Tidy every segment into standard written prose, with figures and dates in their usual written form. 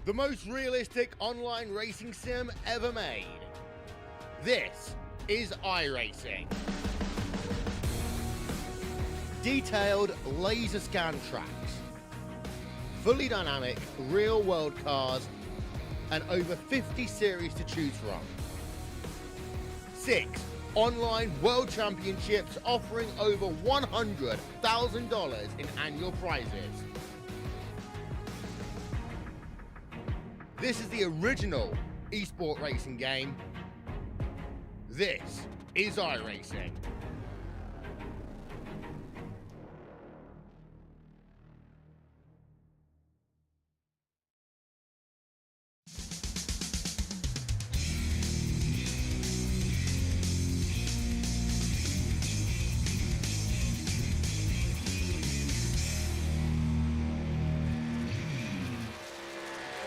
the most realistic online racing sim ever made. This is iRacing. Detailed laser scan tracks, fully dynamic real-world cars, and over 50 series to choose from. 6 online world championships offering over $100,000 in annual prizes. This is the original esport racing game. This is iRacing.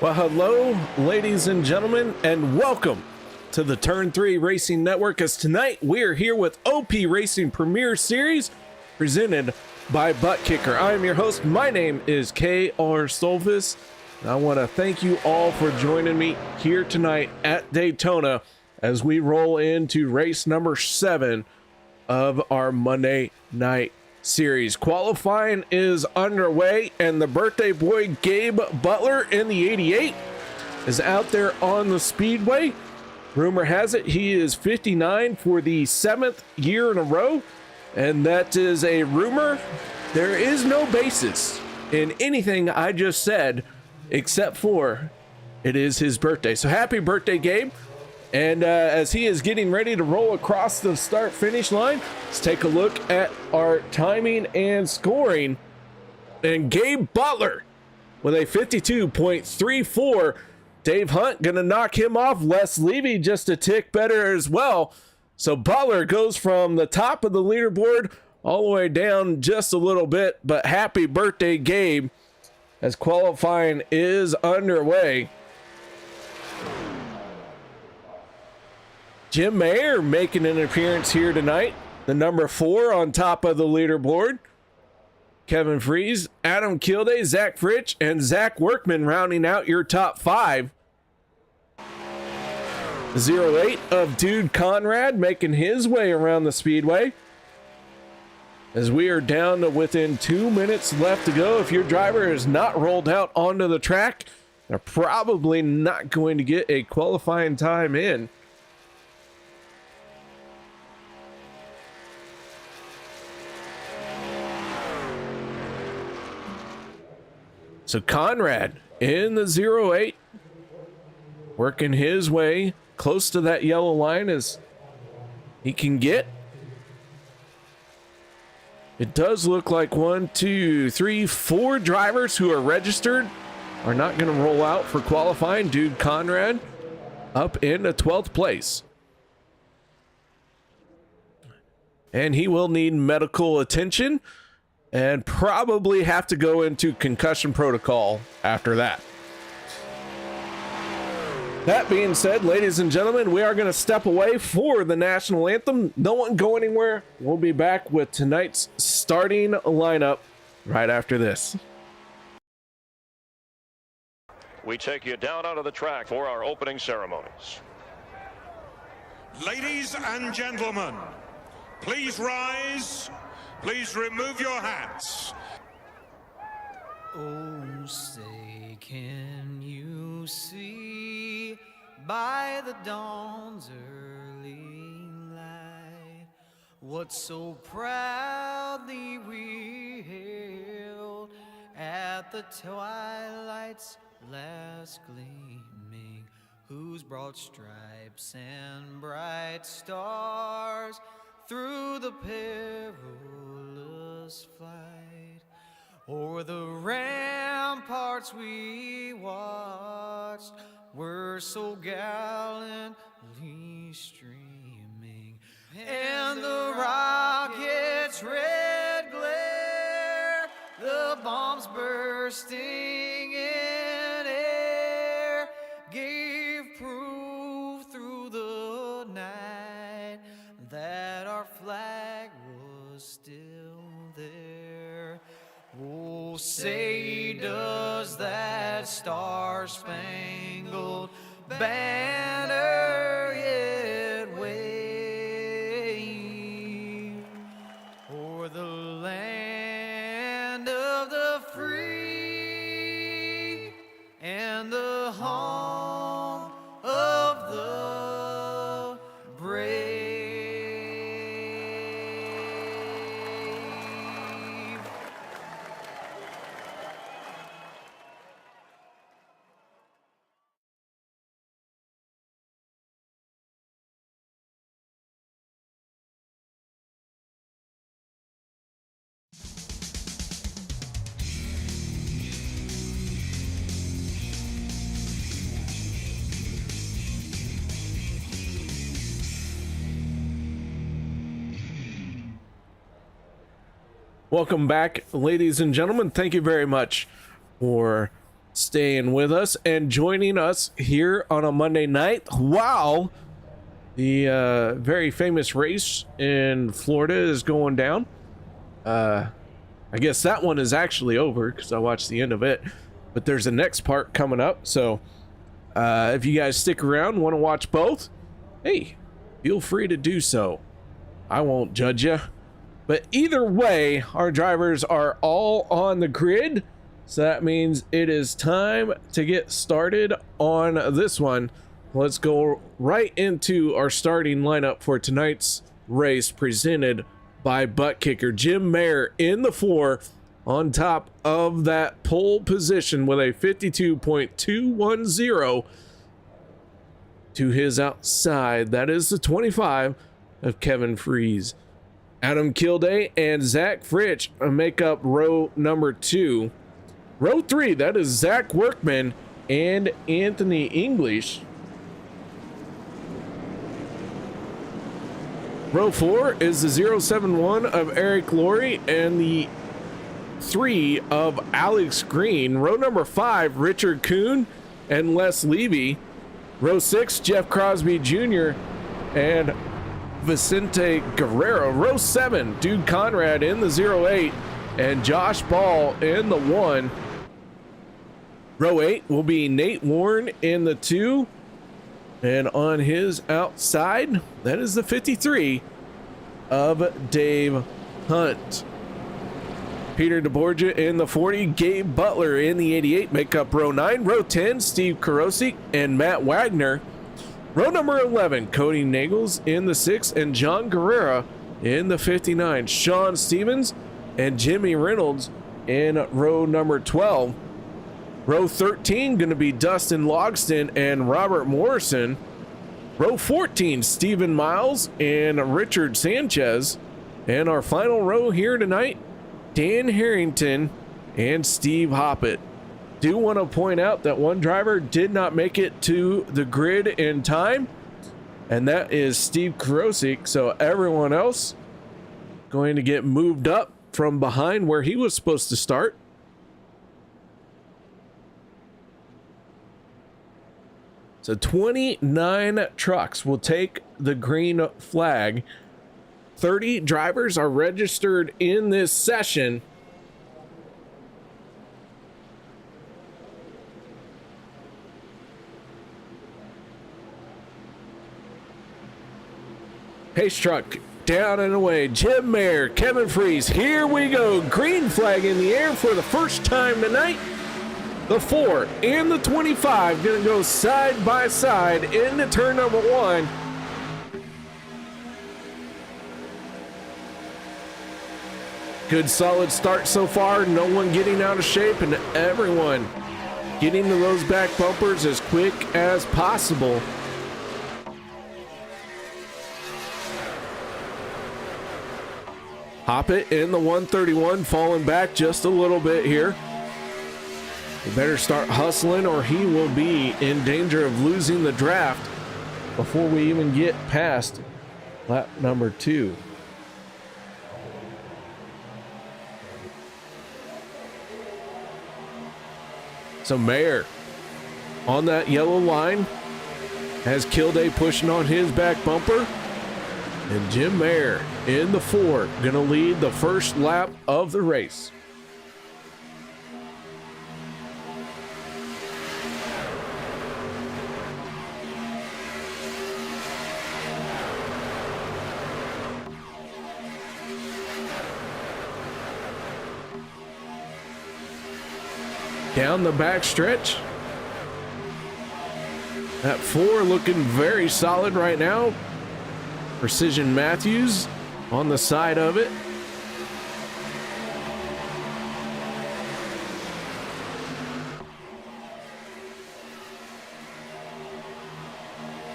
Well, hello, ladies and gentlemen, and welcome to the Turn 3 Racing Network, as tonight we are here with OP Racing Premier Series, presented by Butt Kicker. I am your host. My name is KR Stolfus, and I want to thank you all for joining me here tonight at Daytona as we roll into race number 7 of our Monday night series. Qualifying is underway, and the birthday boy Gabe Butler in the 88 is out there on the speedway. Rumor has it he is 59 for the 7th year in a row, and that is a rumor. There is no basis in anything I just said except for it is his birthday. So happy birthday, Gabe. And as he is getting ready to roll across the start finish line, let's take a look at our timing and scoring. And Gabe Butler with a 52.34. Dave Hunt gonna knock him off. Les Levy just a tick better as well. So Butler goes from the top of the leaderboard all the way down just a little bit. But happy birthday, Gabe, as qualifying is underway. Jim Mayer making an appearance here tonight, the number 4 on top of the leaderboard. Kevin Freeze, Adam Kilday, Zach Fritsch, and Zach Workman rounding out your top 5. 08 of Dude Conrad making his way around the speedway. As we are down to within 2 minutes left to go. If your driver is not rolled out onto the track, they're probably not going to get a qualifying time in. So Conrad in the 08, working his way close to that yellow line as he can get. It does look like 1, 2, 3, 4 drivers who are registered are not going to roll out for qualifying. Dude Conrad up into 12th place. And he will need medical attention and probably have to go into concussion protocol after that. That being said, ladies and gentlemen, we are going to step away for the national anthem. No one go anywhere. We'll be back with tonight's starting lineup right after this. We take you down onto the track for our opening ceremonies. Ladies and gentlemen, please rise. Please remove your hats. Oh, say, can you see by the dawn's early light what so proudly we hailed at the twilight's last gleaming, whose broad stripes and bright stars through the perilous flight o'er the ramparts we watched were so gallantly streaming, and the rocket's red glare, the bombs bursting in air, gave proof through the night that our flag was still there. Oh, say, does that star-spangled banner yet wave o'er the land of the free and the home of the brave? Welcome back, ladies and gentlemen. Thank you very much for staying with us and joining us here on a Monday night while the very famous race in Florida is going down. I guess that one is actually over because I watched the end of it, but there's a next part coming up. So if you guys stick around, want to watch both, hey, feel free to do so. I won't judge you. But either way, our drivers are all on the grid. So that means it is time to get started on this one. Let's go right into our starting lineup for tonight's race presented by Butt Kicker. Jim Mayer in the 4 on top of that pole position with a 52.210 to his outside. That is the 25 of Kevin Freeze. Adam Kilday and Zach Fritsch make up row number 2. Row 3, that is Zach Workman and Anthony English. Row 4 is the 071 of Eric Laurie and the 3 of Alex Green. Row number 5, Richard Kuhn and Les Levy. Row 6, Jeff Crosby Jr. and Vicente Guerrero. Row 7, Dude Conrad in the 08 and Josh Ball in the 1. Row 8 will be Nate Warren in the 2, and on his outside, that is the 53 of Dave Hunt. Peter DeBorgia in the 40, Gabe Butler in the 88 make up row 9. Row 10, Steve Karosik and Matt Wagner. Row number 11, Cody Nagels in the 6 and John Guerrera in the 59. Sean Stevens and Jimmy Reynolds in row number 12. Row 13 going to be Dustin Logston and Robert Morrison. Row 14, Stephen Miles and Richard Sanchez. And our final row here tonight, Dan Harrington and Steve Hoppett. Do want to point out that one driver did not make it to the grid in time, and that is Steve Karosik. So everyone else going to get moved up from behind where he was supposed to start. So 29 trucks will take the green flag. 30 drivers are registered in this session. Pace truck down and away. Jim Mayer, Kevin Freeze. Here we go. Green flag in the air for the first time tonight. The 4 and the 25 going to go side by side into turn number 1. Good solid start so far. No one getting out of shape and everyone getting to those back bumpers as quick as possible. Hoppett in the 131, falling back just a little bit here. He better start hustling or he will be in danger of losing the draft before we even get past lap number 2. So Mayer on that yellow line has Kilday pushing on his back bumper. And Jim Mayer in the 4 going to lead the first lap of the race. down the back stretch. That 4 looking very solid right now. Precision Matthews on the side of it.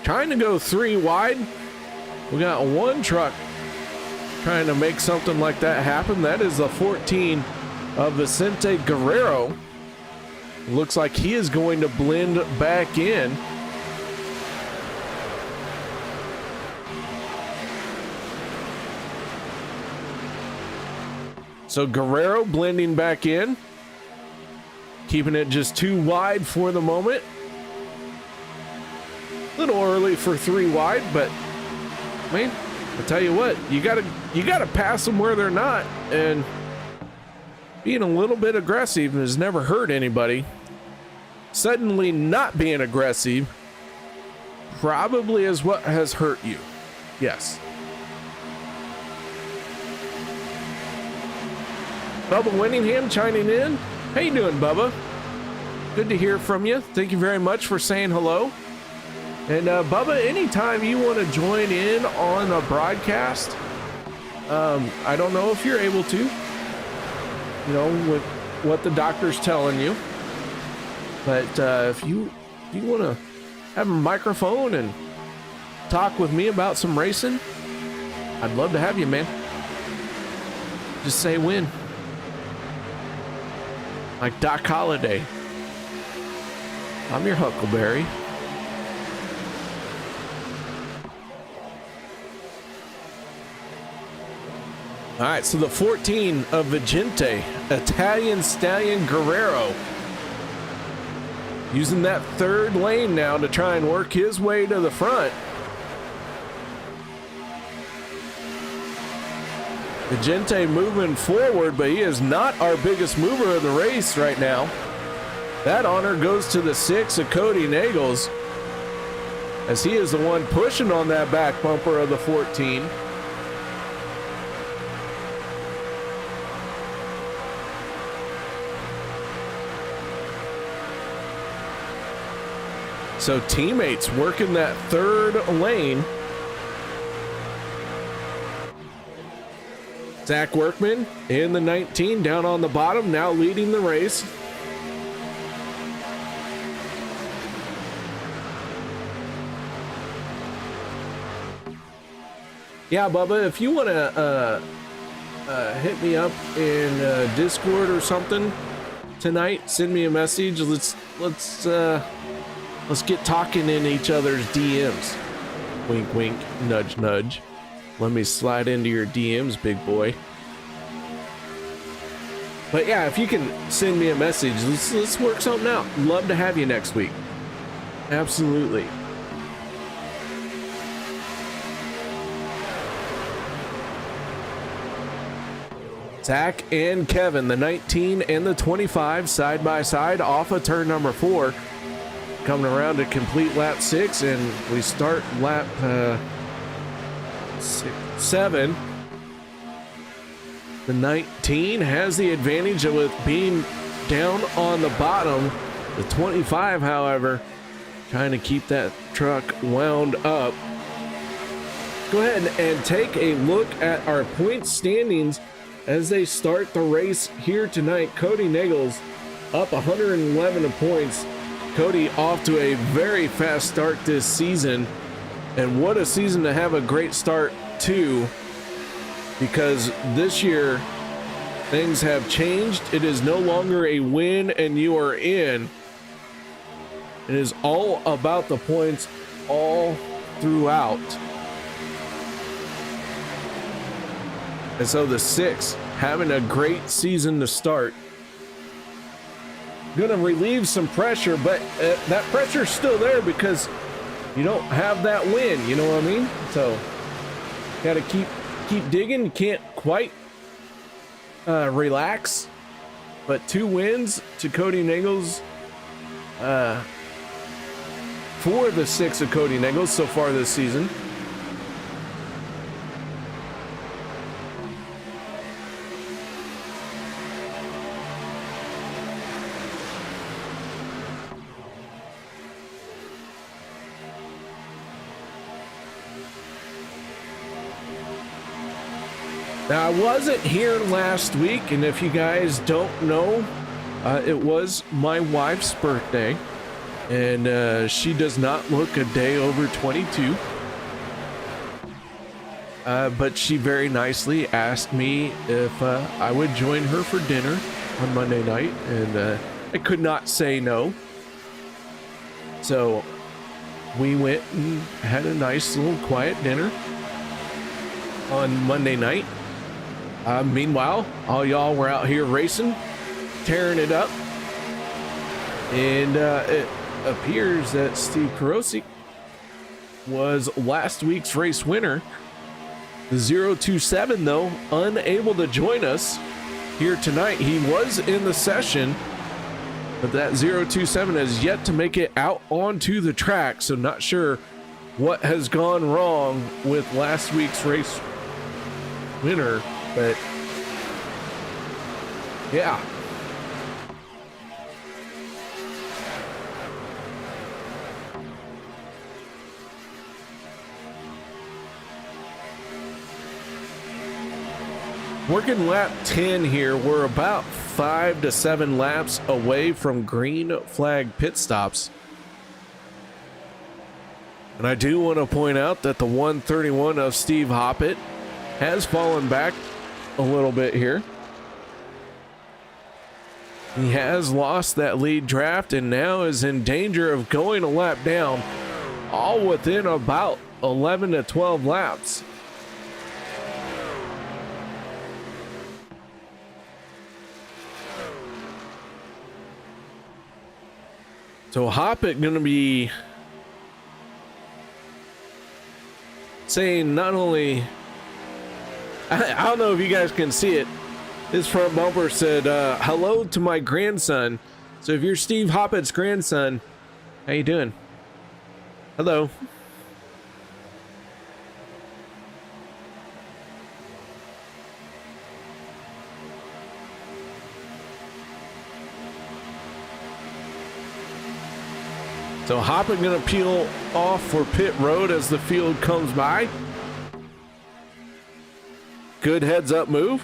Trying to go 3 wide. We got one truck trying to make something like that happen. That is the 14 of Vicente Guerrero. Looks like he is going to blend back in. So Guerrero blending back in, keeping it just 2 wide for the moment. A little early for 3 wide, but man, I tell you what, you gotta pass them where they're not, and being a little bit aggressive has never hurt anybody. Suddenly not being aggressive probably is what has hurt you. Yes. Bubba Winningham chiming in. How you doing, Bubba? Good to hear from you. Thank you very much for saying hello. And Bubba, anytime you want to join in on a broadcast, I don't know if you're able to, you know, with what the doctor's telling you, but if you want to have a microphone and talk with me about some racing, I'd love to have you, man. Just say when. Like Doc Holliday. I'm your Huckleberry. All right, so the 14 of Vicente, Italian Stallion Guerrero, using that 3rd lane now to try and work his way to the front. Vicente moving forward, but he is not our biggest mover of the race right now. That honor goes to the 6 of Cody Nagels, as he is the one pushing on that back bumper of the 14. So teammates working that 3rd lane. Zach Workman in the 19 down on the bottom, now leading the race. Yeah, Bubba, if you want to hit me up in Discord or something tonight, send me a message. Let's get talking in each other's DMs. Wink, wink, nudge, nudge. Let me slide into your DMs, big boy. But yeah, if you can send me a message, let's work something out. Love to have you next week. Absolutely. Zach and Kevin, the 19 and the 25, side by side off of turn number 4. Coming around to complete lap 6, and we start lap 7. The 19 has the advantage with being down on the bottom. The 25, however, trying to keep that truck wound up. Go ahead and take a look at our point standings as they start the race here tonight. Cody Nagels up 111 points. Cody off to a very fast start this season, and what a season to have a great start to, because this year things have changed. It is no longer a win and you are in. It is all about the points all throughout. And so the 6 having a great season to start. Gonna relieve some pressure, but that pressure's still there because you don't have that win, you know what I mean? So gotta keep digging. You can't quite relax, but 2 wins to Cody Nagels for the 6 of Cody Nagels so far this season. Now, I wasn't here last week, and if you guys don't know, it was my wife's birthday, and she does not look a day over 22. But she very nicely asked me if I would join her for dinner on Monday night, and I could not say no. So we went and had a nice little quiet dinner on Monday night. Meanwhile, all y'all were out here racing, tearing it up, and it appears that Steve Carosi was last week's race winner. The 027, though, unable to join us here tonight. He was in the session, but that 027 has yet to make it out onto the track, so not sure what has gone wrong with last week's race winner, but yeah. Working lap 10 here. We're about 5 to 7 laps away from green flag pit stops. And I do want to point out that the 131 of Steve Hoppett has fallen back a little bit here. He has lost that lead draft and now is in danger of going a lap down, all within about 11 to 12 laps. So Hoppett going to be saying not only, I don't know if you guys can see it, his front bumper said, hello to my grandson. So if you're Steve Hoppett's grandson, how you doing? Hello. So Hoppett gonna peel off for pit road as the field comes by. Good heads up move.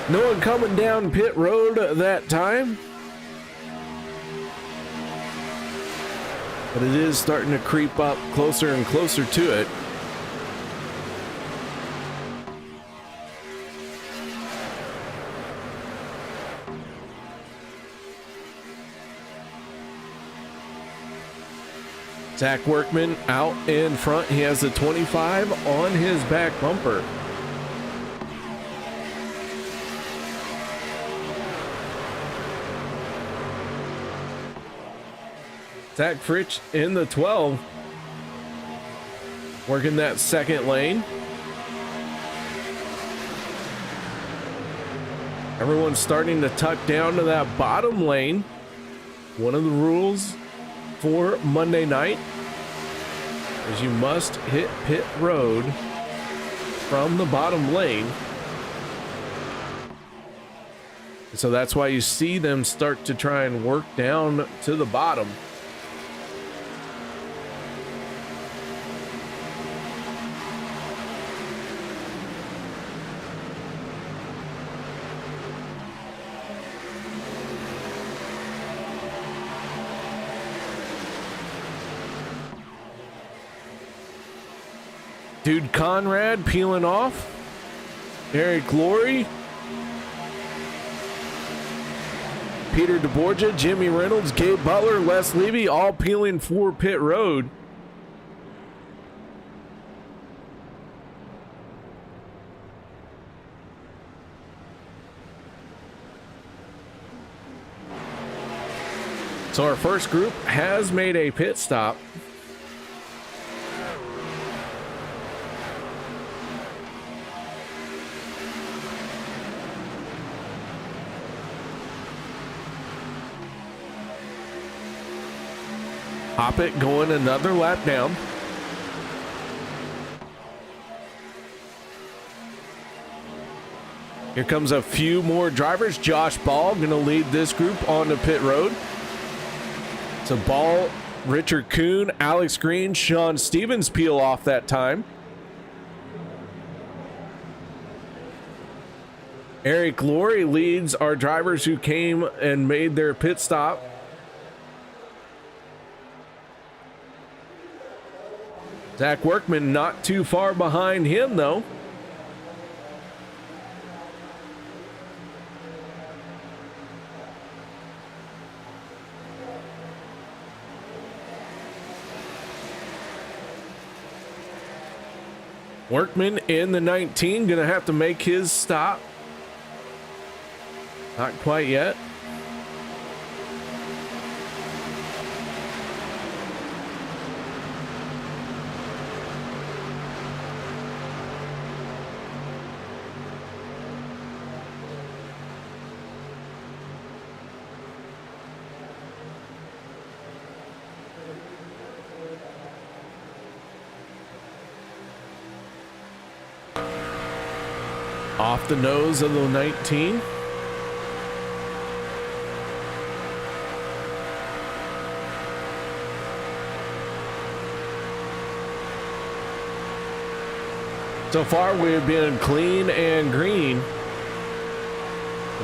No one coming down pit road that time. But it is starting to creep up closer and closer to it. Zach Workman out in front. He has a 25 on his back bumper. Zach Fritsch in the 12, working that second lane. Everyone's starting to tuck down to that bottom lane. One of the rules for Monday night is you must hit pit road from the bottom lane. So that's why you see them start to try and work down to the bottom. Dude Conrad peeling off. Eric Glory. Peter DeBorgia, Jimmy Reynolds, Gabe Butler, Les Levy, all peeling for pit road. So our first group has made a pit stop. Hoppet going another lap down. Here comes a few more drivers. Josh Ball going to lead this group onto pit road. So Ball, Richard Kuhn, Alex Green, Sean Stevens peel off that time. Eric Laurie leads our drivers who came and made their pit stop. Zach Workman not too far behind him, though. Workman in the 19, gonna have to make his stop. Not quite yet. Off the nose of the 19. So far we've been clean and green.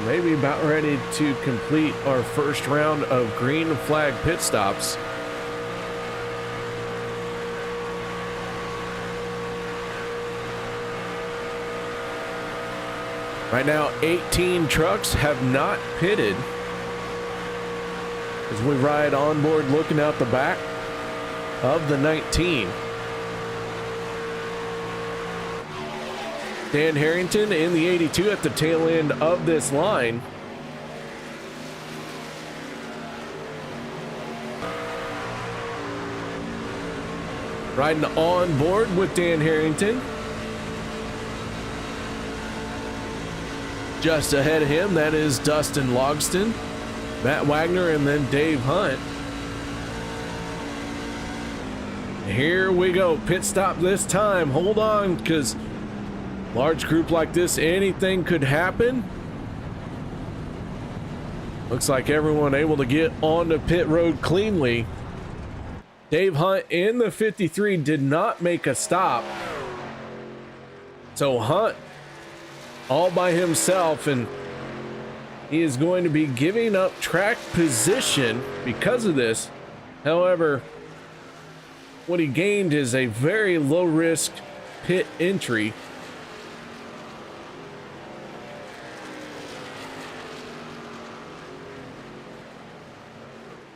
Maybe about ready to complete our first round of green flag pit stops. Right now, 18 trucks have not pitted as we ride on board looking out the back of the 19. Dan Harrington in the 82 at the tail end of this line. Riding on board with Dan Harrington. Just ahead of him, that is Dustin Logston, Matt Wagner, and then Dave Hunt. Here we go, pit stop this time. Hold on, because large group like this, anything could happen. Looks like everyone able to get onto pit road cleanly. Dave Hunt in the 53 did not make a stop. So Hunt all by himself, and he is going to be giving up track position because of this. However, what he gained is a very low risk pit entry.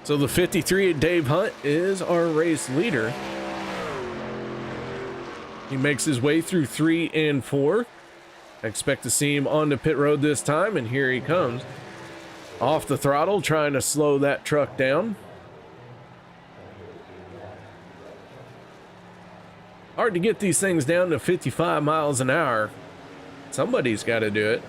So the 53 at Dave Hunt is our race leader. He makes his way through 3 and 4. I expect to see him on the pit road this time, and here he comes. Off the throttle, trying to slow that truck down. Hard to get these things down to 55 miles an hour. Somebody's got to do it.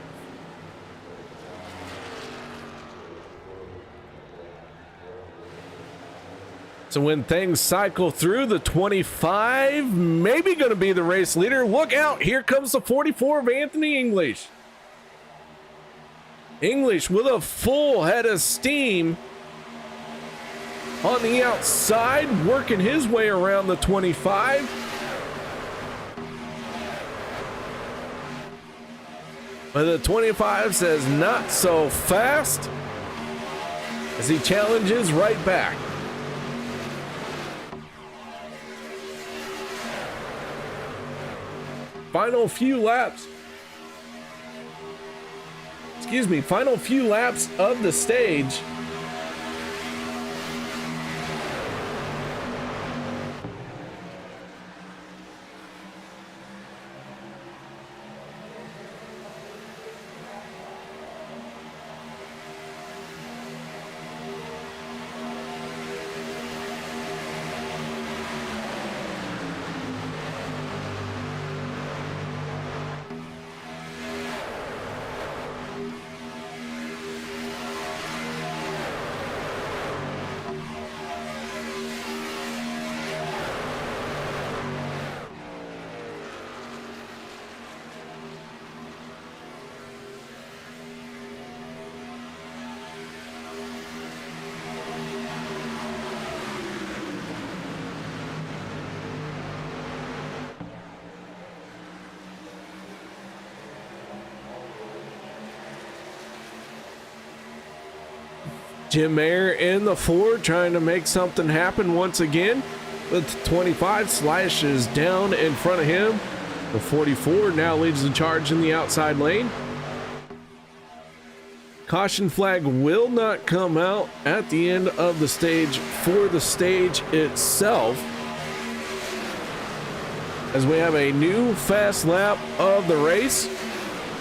So when things cycle through, the 25 maybe going to be the race leader. Look out, here comes the 44 of Anthony English. English with a full head of steam on the outside, working his way around the 25. But the 25 says not so fast as he challenges right back. Final few laps of the stage. Jim Mayer in the 4 trying to make something happen once again. With 25 slashes down in front of him. The 44 now leads the charge in the outside lane. Caution flag will not come out at the end of the stage for the stage itself, as we have a new fast lap of the race.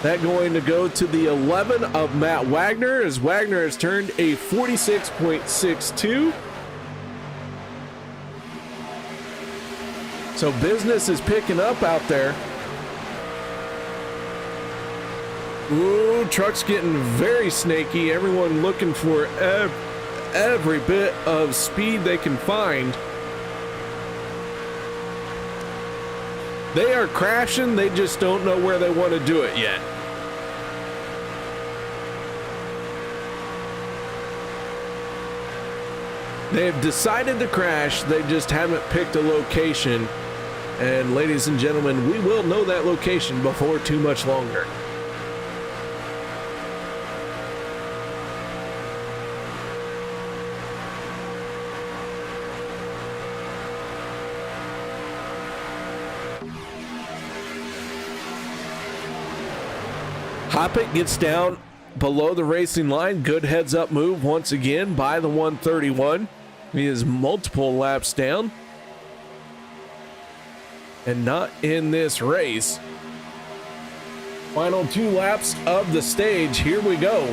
That going to go to the 11 of Matt Wagner, as Wagner has turned a 46.62. So business is picking up out there. Ooh, truck's getting very snaky. Everyone looking for every bit of speed they can find. They are crashing, they just don't know where they want to do it yet. They've decided to crash, they just haven't picked a location. And ladies and gentlemen, we will know that location before too much longer. Hoppet gets down below the racing line. Good heads up move once again by the 131. He is multiple laps down. And not in this race. Final 2 laps of the stage. Here we go.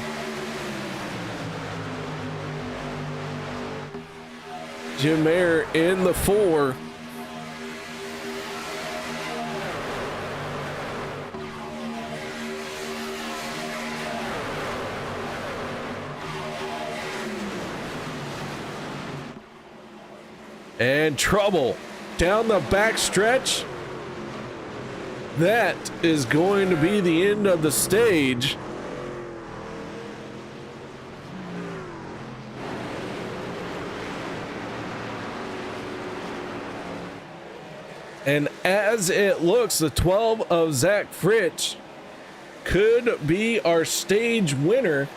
Jim Mayer in the 4. And trouble down the back stretch. That is going to be the end of the stage. And as it looks, the 12 of Zach Fritsch could be our stage winner.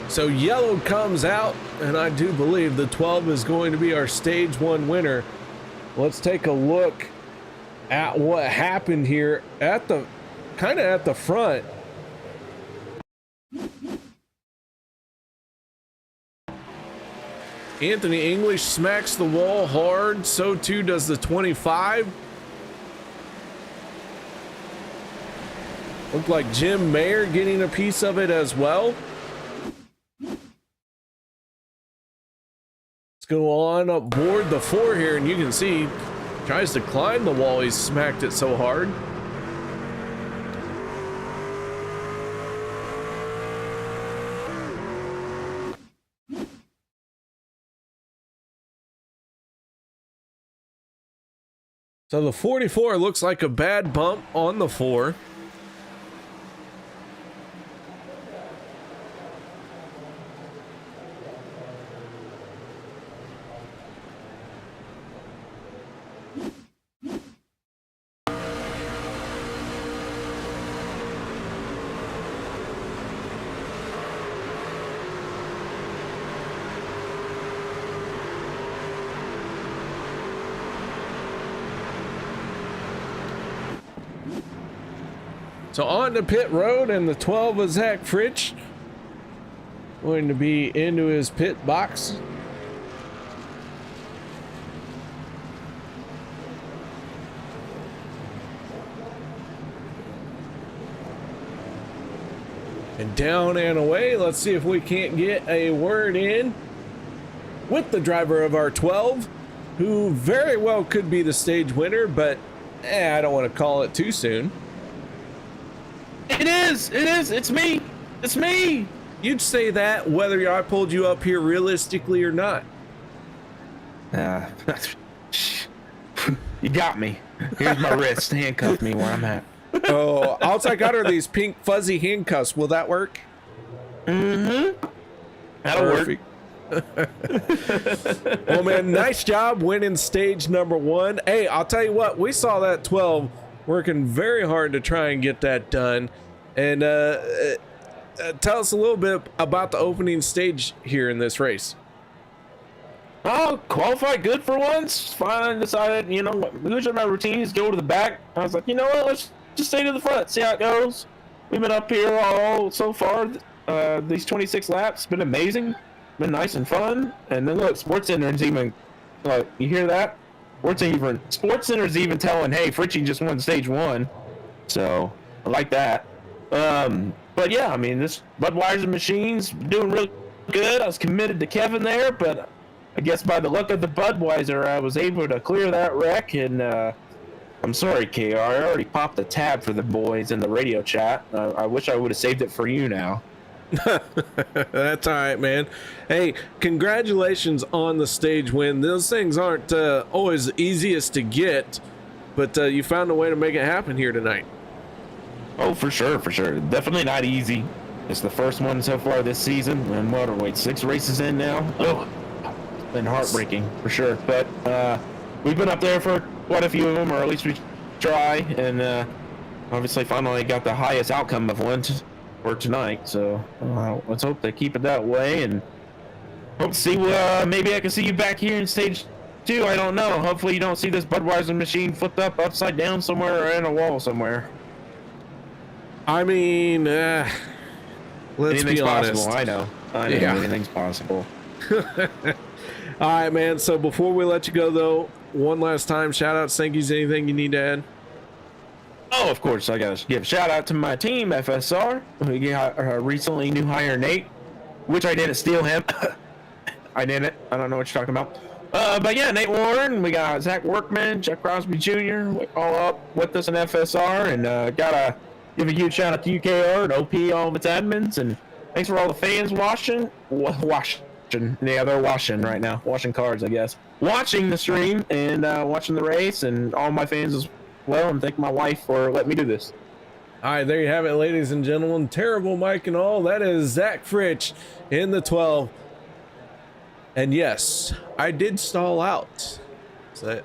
So yellow comes out, and I do believe the 12 is going to be our stage 1 winner. Let's take a look at what happened here at the kind of at the front. Anthony English smacks the wall hard, so too does the 25. Looked like Jim Mayer getting a piece of it as well. Let's go on up board the 4 here, and you can see tries to climb the wall. He's smacked it so hard. So the 44 looks like a bad bump on the 4. So on to pit road, and the 12 of Zach Fritsch going to be into his pit box. And down and away. Let's see if we can't get a word in with the driver of our 12, who very well could be the stage winner, but I don't want to call it too soon. It is, it's me, it's me. You'd say that whether I pulled you up here realistically or not. You got me. Here's my wrist. Handcuff me where I'm at. Oh, all I got are these pink fuzzy handcuffs. Will that work? Mm-hmm. That'll Perfect. work. Well, man, nice job winning stage number 1. Hey, I'll tell you what, we saw that 12 working very hard to try and get that done. And tell us a little bit about the opening stage here in this race. Oh, qualified good for once. Finally decided, you know, usually my routine is go to the back. I was like, you know what, let's just stay to the front, see how it goes. We've been up here all so far. These 26 laps, been amazing. Been nice and fun. And then look, Sports Center's even, you hear that? Sports Center's even telling, hey, Fritchie just won stage 1. So, I like that. But yeah, I mean, this Budweiser machine's doing really good. I was committed to Kevin there, but I guess by the luck of the Budweiser, I was able to clear that wreck. And I'm sorry, KR, I already popped the tab for the boys in the radio chat. I wish I would have saved it for you now. That's all right, man. Hey, congratulations on the stage win. Those things aren't always the easiest to get, but you found a way to make it happen here tonight. Oh, for sure, for sure. Definitely not easy. It's the first one so far this season. And what are we, 6 races in now? Oh, it's been heartbreaking, for sure. But we've been up there for quite a few of them, or at least we try. And obviously finally got the highest outcome of one for tonight. So let's hope they keep it that way. And hope to see, maybe I can see you back here in stage 2. I don't know. Hopefully you don't see this Budweiser machine flipped up upside down somewhere or in a wall somewhere. I mean, let's Anything's be honest. possible. I know Yeah. anything's possible. All right, man. So before we let you go, though, one last time, shout out, Sankeys. Anything you need to add? Oh, of course, I gotta give a shout out to my team, FSR. We got recently new hire Nate, which I didn't steal him. I didn't. I don't know what you're talking about. But yeah, Nate Warren. We got Zach Workman, Chuck Crosby Jr. all up with us in FSR, and gotta give a huge shout out to UKR and OP, all of its admins, and thanks for all the fans watching. Yeah, they're washing right now. Washing cards, I guess. Watching the stream and watching the race, and all my fans as well, and thank my wife for letting me do this. All right, there you have it, ladies and gentlemen. Terrible Mike and all. That is Zach Fritch in the 12. And yes, I did stall out, so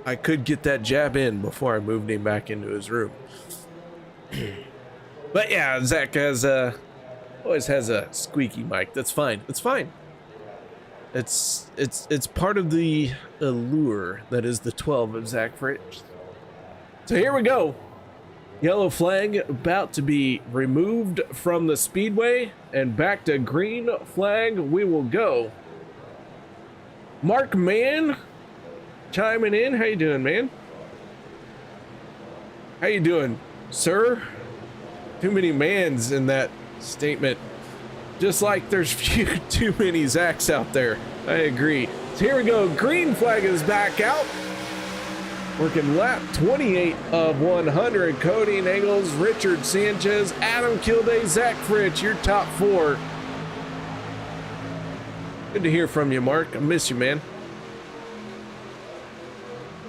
I could get that jab in before I moved him back into his room. But yeah, Zach always has a squeaky mic. That's fine. It's fine. It's part of the allure that is the 12 of Zach Fritch. So here we go. Yellow flag about to be removed from the speedway, and back to green flag we will go. Mark Mann chiming in. How you doing, man? How you doing, sir? Too many mans in that statement. Just like there's too many Zachs out there. I agree. So here we go. Green flag is back out. Working lap 28 of 100. Cody Nagels, Richard Sanchez, Adam Kilday, Zach Fritch, your top 4. Good to hear from you, Mark. I miss you, man.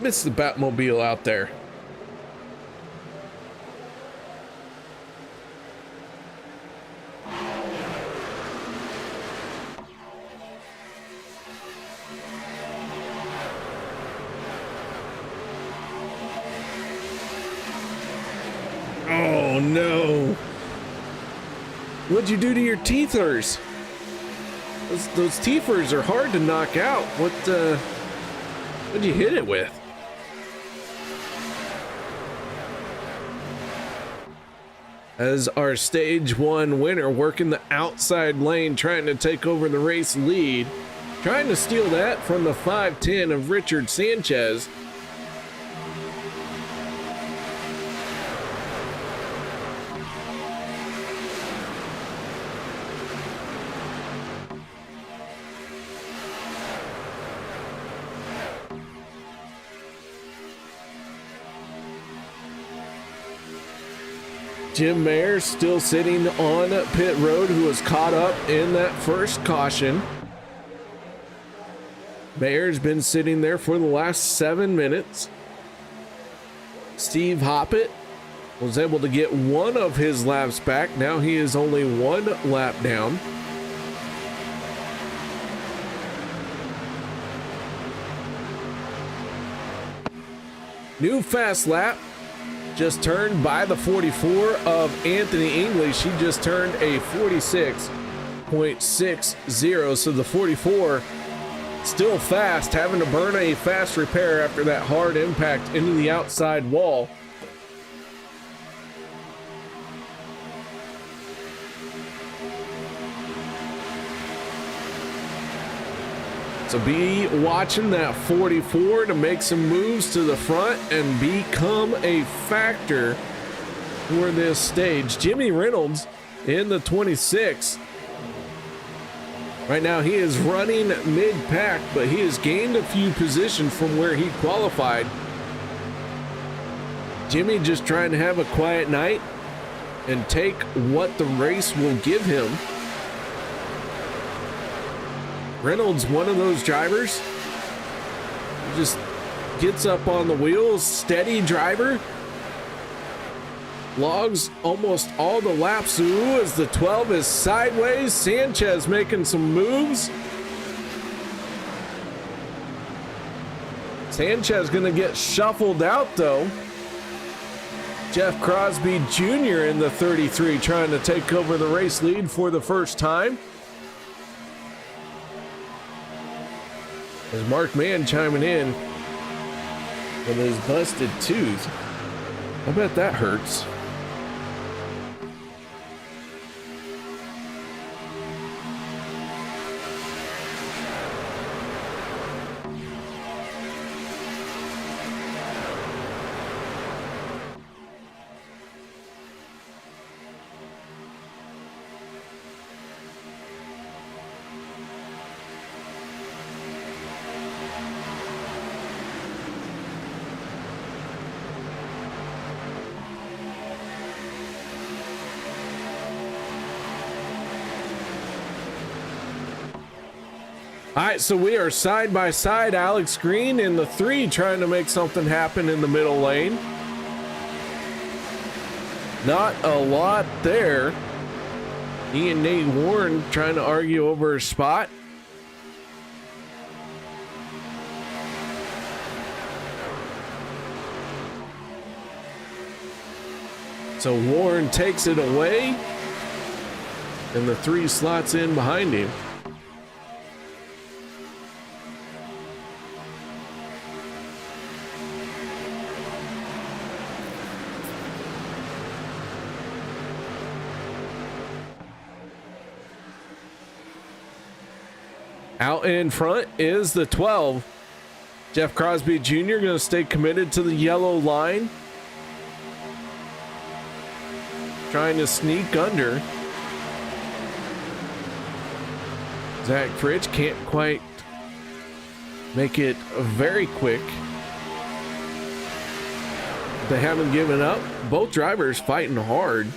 Miss the Batmobile out there. Oh no. What'd you do to your teethers? Those teethers are hard to knock out. What'd you hit it with? As our stage 1 winner working the outside lane, trying to take over the race lead, trying to steal that from the 510 of Richard Sanchez. Jim Mayer still sitting on pit road, who was caught up in that first caution. Mayer's been sitting there for the last 7 minutes. Steve Hoppett was able to get one of his laps back. Now he is only 1 lap down. New fast lap just turned by the 44 of Anthony English. He just turned a 46.60. So the 44 still fast, having to burn a fast repair after that hard impact into the outside wall. So be watching that 44 to make some moves to the front and become a factor for this stage. Jimmy Reynolds in the 26. Right now he is running mid-pack, but he has gained a few positions from where he qualified. Jimmy just trying to have a quiet night and take what the race will give him. Reynolds, one of those drivers, just gets up on the wheels, steady driver, logs almost all the laps. Ooh, as the 12 is sideways, Sanchez making some moves. Sanchez gonna get shuffled out though. Jeff Crosby Jr. in the 33 trying to take over the race lead for the first time. As Mark Mann chiming in with his busted tooth. I bet that hurts. All right, so we are side by side. Alex Green in the 3 trying to make something happen in the middle lane. Not a lot there. He and Nate Warren trying to argue over a spot. So Warren takes it away, and the 3 slots in behind him. Out in front is the 12. Jeff Crosby Jr. going to stay committed to the yellow line. Trying to sneak under. Zach Fritsch can't quite make it very quick. They haven't given up. Both drivers fighting hard.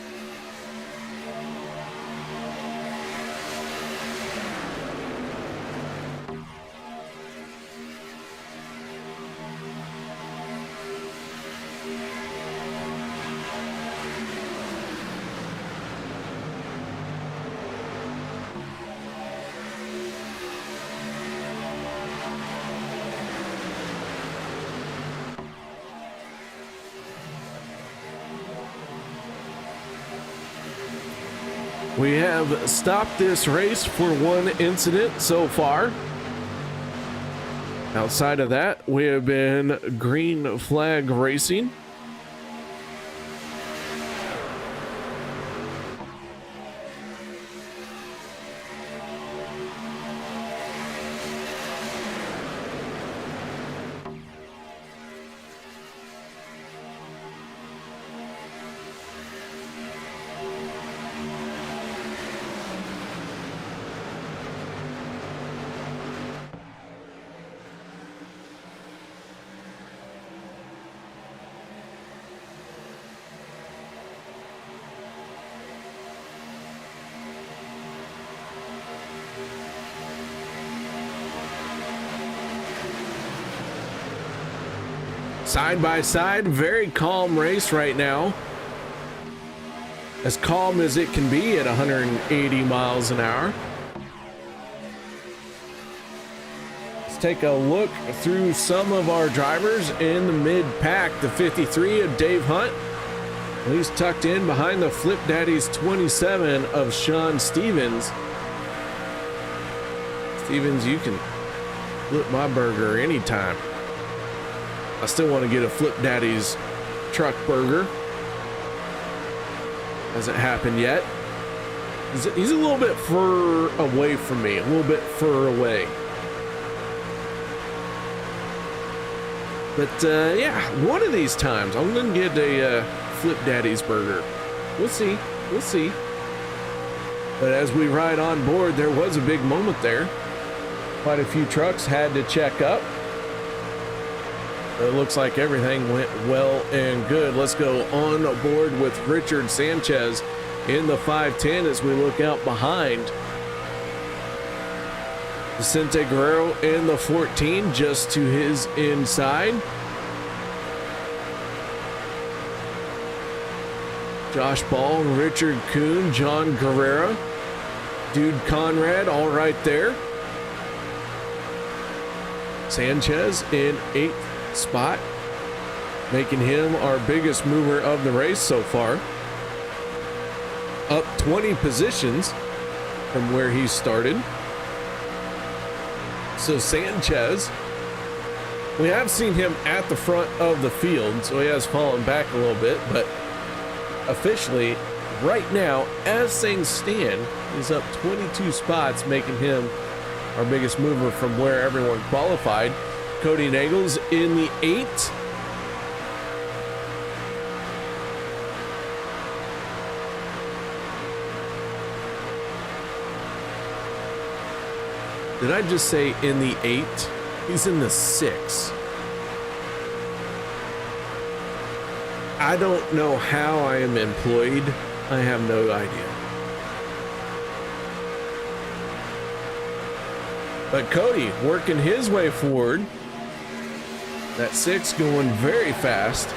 We have stopped this race for one incident so far. Outside of that, we have been green flag racing. Side by side, very calm race right now. As calm as it can be at 180 miles an hour. let's take a look through some of our drivers in the mid-pack. The 53 of Dave Hunt. He's tucked in behind the Flip Daddy's 27 of Sean Stevens. Stevens, you can flip my burger anytime. I still want to get a Flip Daddy's truck burger. Hasn't happened yet. He's a little bit fur away from me, a little bit fur away. But yeah, one of these times I'm gonna get a Flip Daddy's burger. We'll see, we'll see. But as we ride on board, there was a big moment there. Quite a few trucks had to check up. It looks like everything went well and good. Let's go on board with Richard Sanchez in the 510 as we look out behind. Vicente Guerrero in the 14 just to his inside. Josh Ball, Richard Kuhn, John Guerrero, Dude Conrad all right there. Sanchez in 8th spot, making him our biggest mover of the race so far. Up 20 positions from where he started. So Sanchez, we have seen him at the front of the field, so he has fallen back a little bit, but officially right now, as things stand, he's up 22 spots, making him our biggest mover from where everyone qualified. Cody Nagels in the 8. Did I just say in the 8? He's in the 6. I don't know how I am employed. I have no idea. But Cody working his way forward. That 6 going very fast.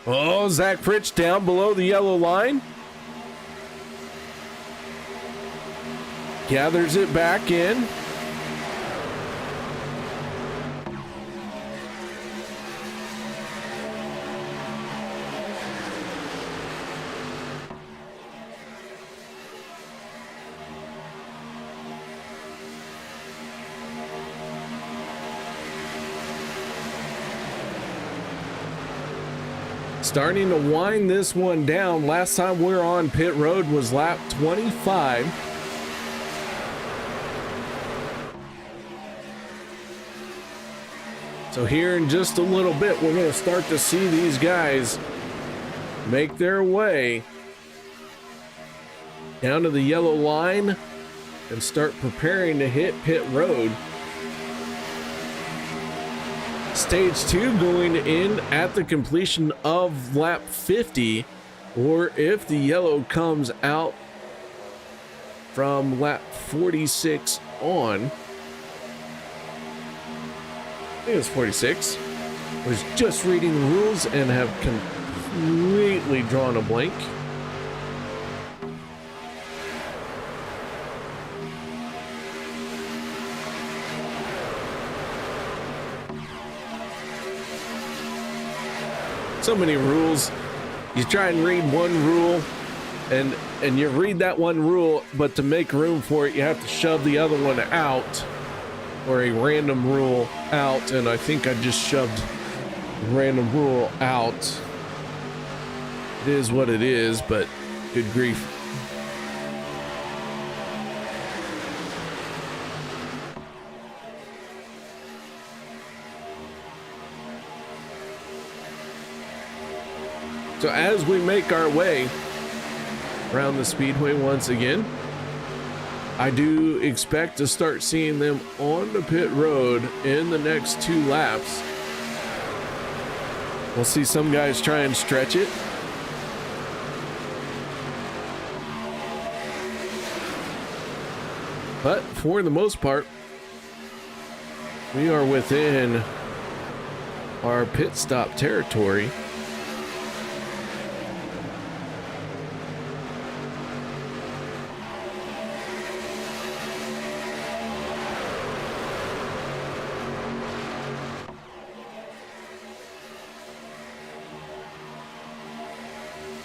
Oh, Zach Fritsch down below the yellow line. Gathers it back in. Starting to wind this one down. Last time we were on pit road was lap 25. So here in just a little bit, we're going to start to see these guys make their way down to the yellow line and start preparing to hit pit road. Stage 2 going in at the completion of lap 50, or if the yellow comes out from lap 46 on. I think it's 46. I was just reading the rules and have completely drawn a blank. So many rules. You try and read one rule and you read that one rule, but to make room for it, you have to shove the other one out. or a random rule out, and I think I just shoved random rule out. It is what it is, but good grief. So as we make our way around the speedway once again, I do expect to start seeing them on the pit road in the next 2 laps. We'll see some guys try and stretch it. But for the most part, we are within our pit stop territory.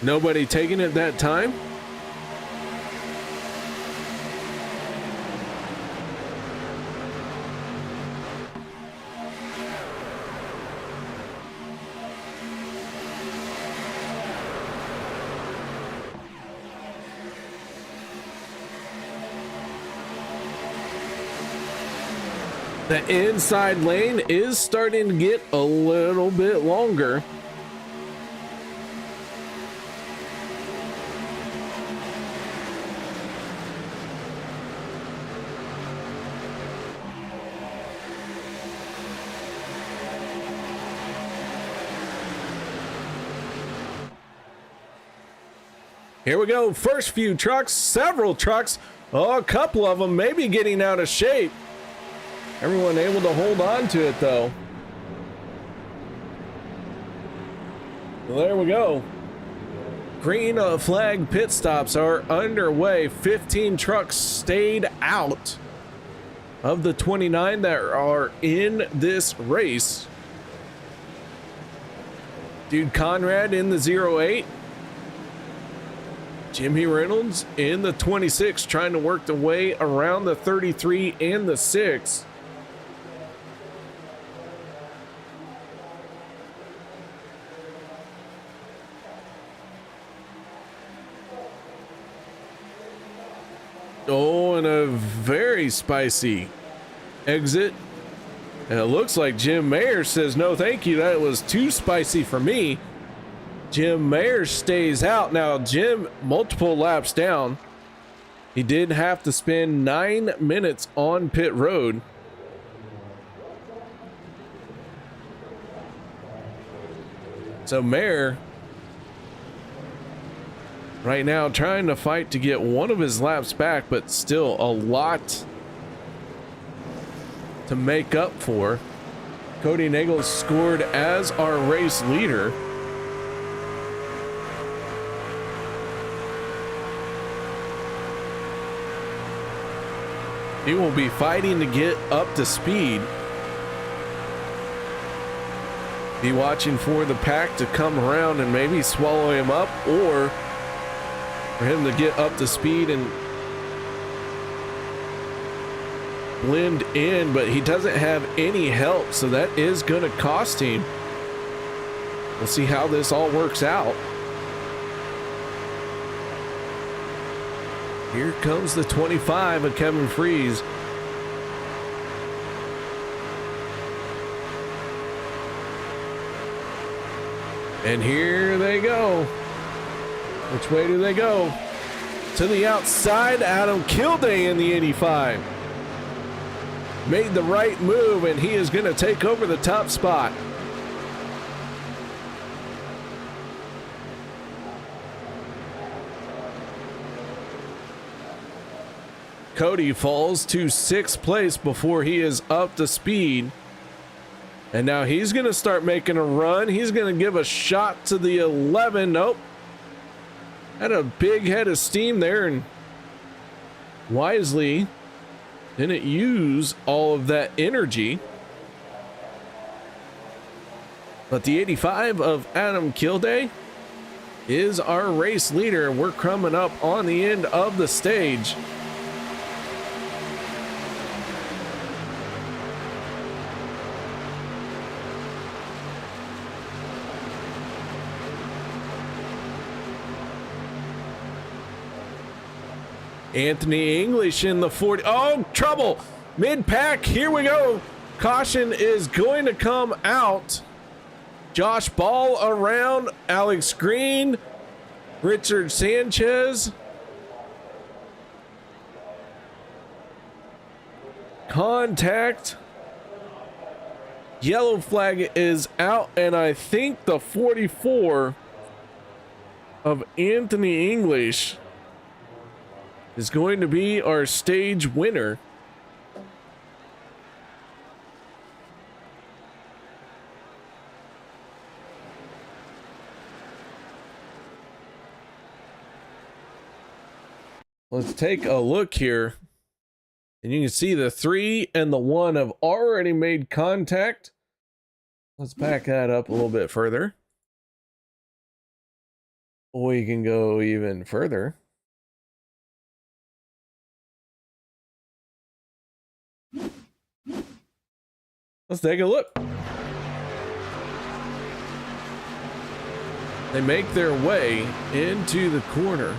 Nobody taking it that time. The inside lane is starting to get a little bit longer. Here we go. First few trucks, several trucks, a couple of them maybe getting out of shape. Everyone able to hold on to it though. Well, there we go. Green flag pit stops are underway. 15 trucks stayed out of the 29 that are in this race. Dude Conrad in the 08. Jimmy Reynolds in the 26 trying to work the way around the 33 and the 6. Oh, and a very spicy exit. And it looks like Jim Mayer says, no, thank you. That was too spicy for me. Jim Mayer stays out. Now, Jim, multiple laps down. He did have to spend 9 minutes on pit road. So Mayer right now trying to fight to get one of his laps back, but still a lot to make up for. Cody Nagel scored as our race leader. He will be fighting to get up to speed. Be watching for the pack to come around and maybe swallow him up, or for him to get up to speed and blend in, but he doesn't have any help, so that is going to cost him. We'll see how this all works out. Here comes the 25 of Kevin Freeze. And here they go. Which way do they go? To the outside, Adam Kilday in the 85. Made the right move, and he is going to take over the top spot. Cody falls to 6th place before he is up to speed. And now he's going to start making a run. He's going to give a shot to the 11. Nope. Had a big head of steam there, and wisely didn't use all of that energy. But the 85 of Adam Kilday is our race leader, and we're coming up on the end of the stage. Anthony English in the 40. Oh, trouble. Mid-pack. Here we go. Caution is going to come out. Josh Ball around. Alex Green. Richard Sanchez. Contact. Yellow flag is out, and I think the 44 of Anthony English is going to be our stage winner. Let's take a look here. And you can see the 3 and the 1 have already made contact. Let's back that up a little bit further. We can go even further. Let's take a look. They make their way into the corner.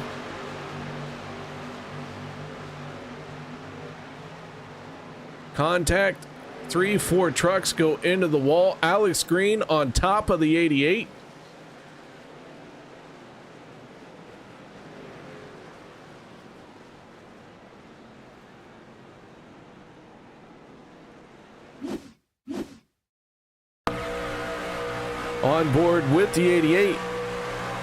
Contact. 3-4 trucks go into the wall. Alex Green on top of the 88. On board with the 88.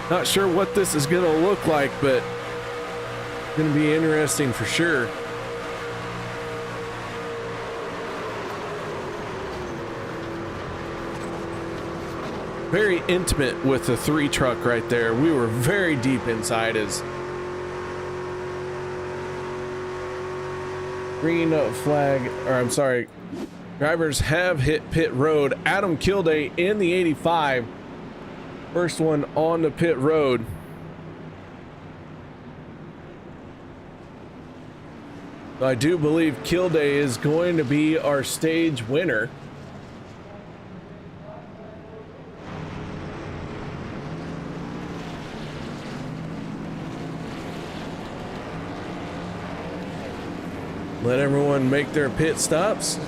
Not sure what this is going to look like, but it's going to be interesting for sure. Very intimate with the 3 truck right there. We were very deep inside as green flag, or I'm sorry, drivers have hit pit road. Adam Kilday in the 85. First one on the pit road. I do believe Kilday is going to be our stage winner. Let everyone make their pit stops.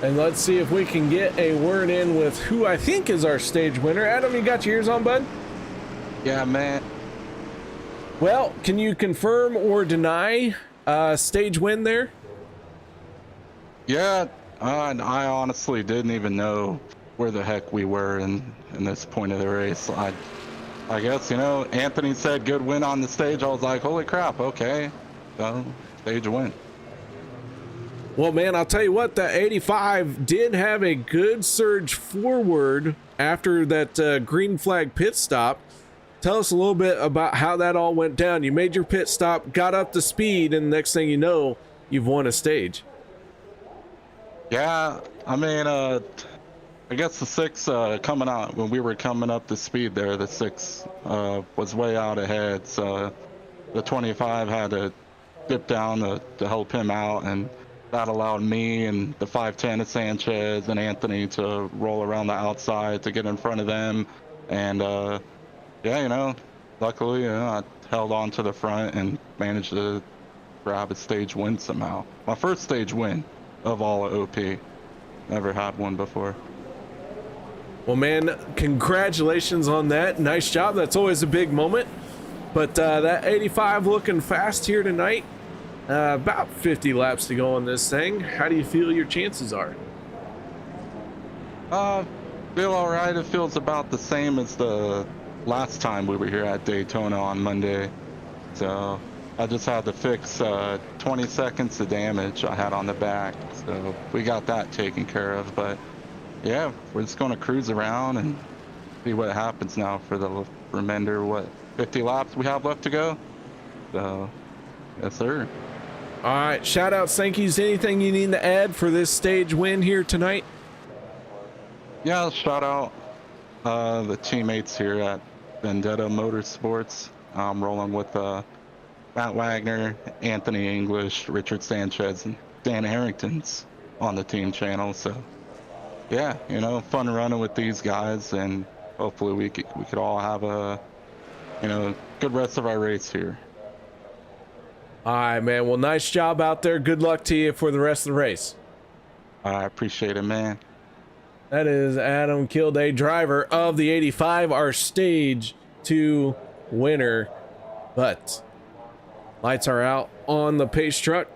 And let's see if we can get a word in with who I think is our stage winner. Adam, you got your ears on, bud? Yeah, man. Well, can you confirm or deny stage win there? Yeah, I honestly didn't even know where the heck we were in this point of the race. I guess, you know, Anthony said good win on the stage. I was like, holy crap, okay. So, stage win. Well, man, I'll tell you what, that 85 did have a good surge forward after that green flag pit stop. Tell us a little bit about how that all went down. You made your pit stop, got up to speed, and the next thing you know, you've won a stage. Yeah, I mean, I guess the 6 coming out, when we were coming up to speed there, the 6 was way out ahead. So the 25 had to dip down to help him out, and that allowed me and the 510 of Sanchez and Anthony to roll around the outside to get in front of them. And yeah, you know, luckily, I held on to the front and managed to grab a stage win somehow. My first stage win of all of OP. Never had one before. Well, man, congratulations on that. Nice job. That's always a big moment. But that 85 looking fast here tonight. About 50 laps to go on this thing. How do you feel your chances are? Feel all right. It feels about the same as the last time we were here at Daytona on Monday. So I just had to fix 20 seconds of damage I had on the back. So we got that taken care of. But yeah, we're just going to cruise around and see what happens now for the remainder, what, 50 laps we have left to go? So, yes, sir. All right, shout out, Sankeys. Anything you need to add for this stage win here tonight? Yeah, shout out the teammates here at Vendetta Motorsports. I'm rolling with Matt Wagner, Anthony English, Richard Sanchez, and Dan Harrington's on the team channel. So yeah, you know, fun running with these guys, and hopefully we could all have a, you know, good rest of our race here. All right, man. Well, nice job out there. Good luck to you for the rest of the race. I appreciate it, man. That is Adam Kilday, driver of the 85, our stage 2 winner. But lights are out on the pace truck.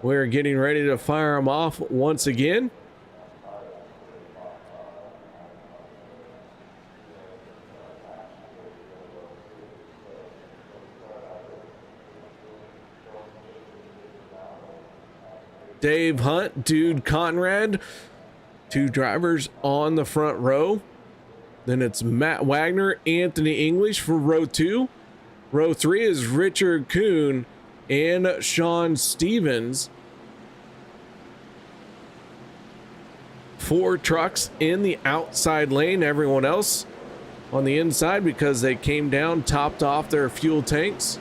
We're getting ready to fire them off once again. Dave Hunt, Dude Conrad, 2 drivers on the front row. Then it's Matt Wagner, Anthony English for row 2. Row 3 is Richard Kuhn and Sean Stevens. 4 trucks in the outside lane. Everyone else on the inside because they came down, topped off their fuel tanks.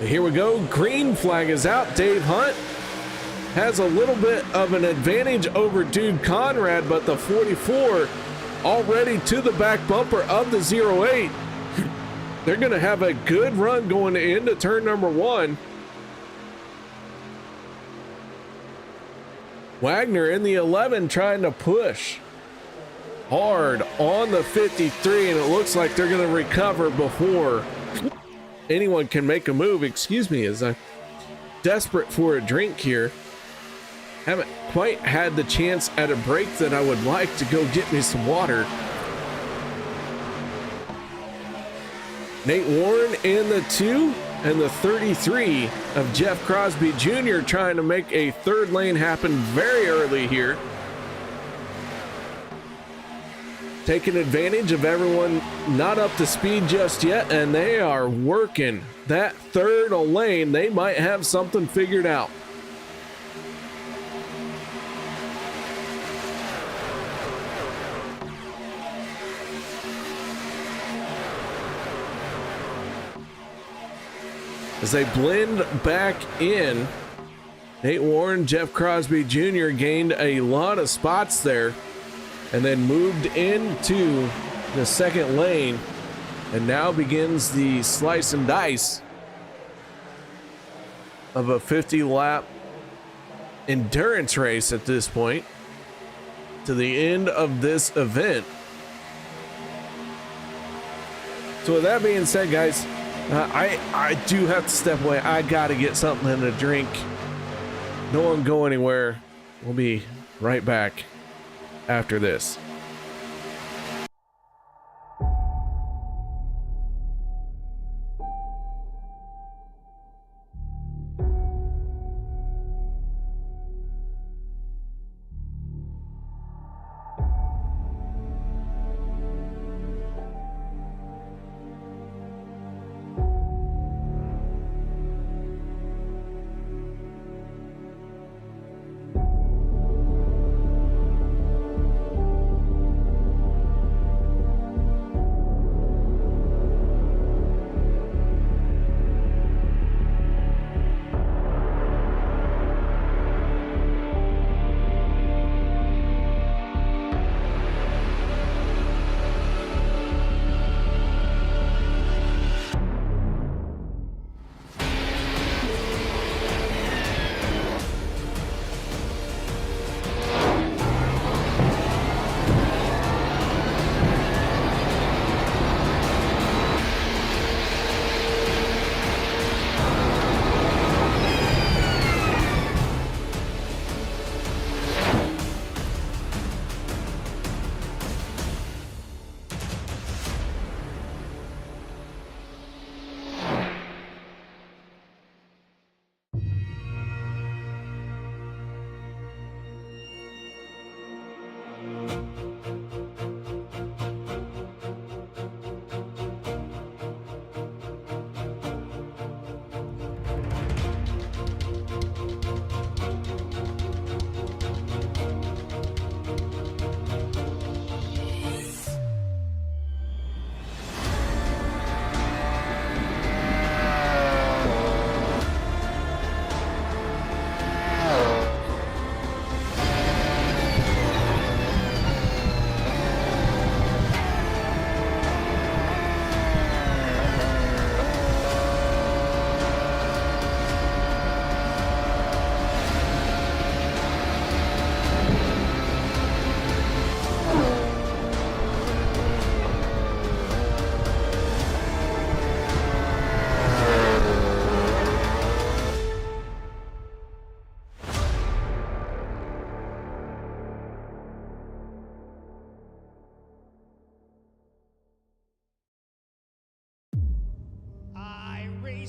Here we go. Green flag is out. Dave Hunt has a little bit of an advantage over Dude Conrad, but the 44 already to the back bumper of the 08. They're going to have a good run going into turn number 1. Wagner in the 11 trying to push hard on the 53, and it looks like they're going to recover before anyone can make a move. Excuse me, as I'm desperate for a drink here. Haven't quite had the chance at a break that I would like to go get me some water. Nate Warren in the 2 and the 33 of Jeff Crosby Jr. trying to make a third lane happen very early here. Taking advantage of everyone not up to speed just yet, and they are working that third lane. They might have something figured out. As they blend back in, Nate Warren, Jeff Crosby Jr. gained a lot of spots there and then moved into the second lane, and now begins the slice and dice of a 50-lap endurance race at this point to the end of this event. So with that being said, guys, I do have to step away. I gotta get something to drink. Don't go anywhere. We'll be right back after this.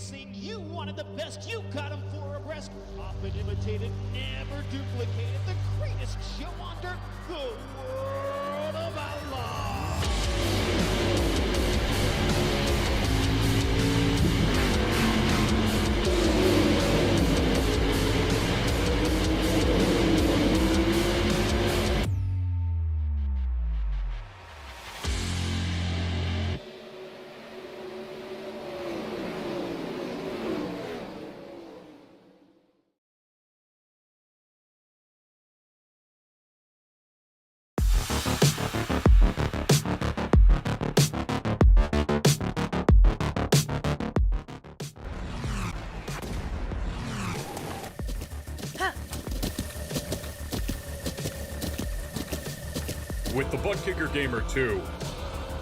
racing, you wanted the best, you got them 4 abreast. Often imitated, never duplicated. The greatest show on dirt, the World of Outlaws. With the Butt Kicker Gamer 2,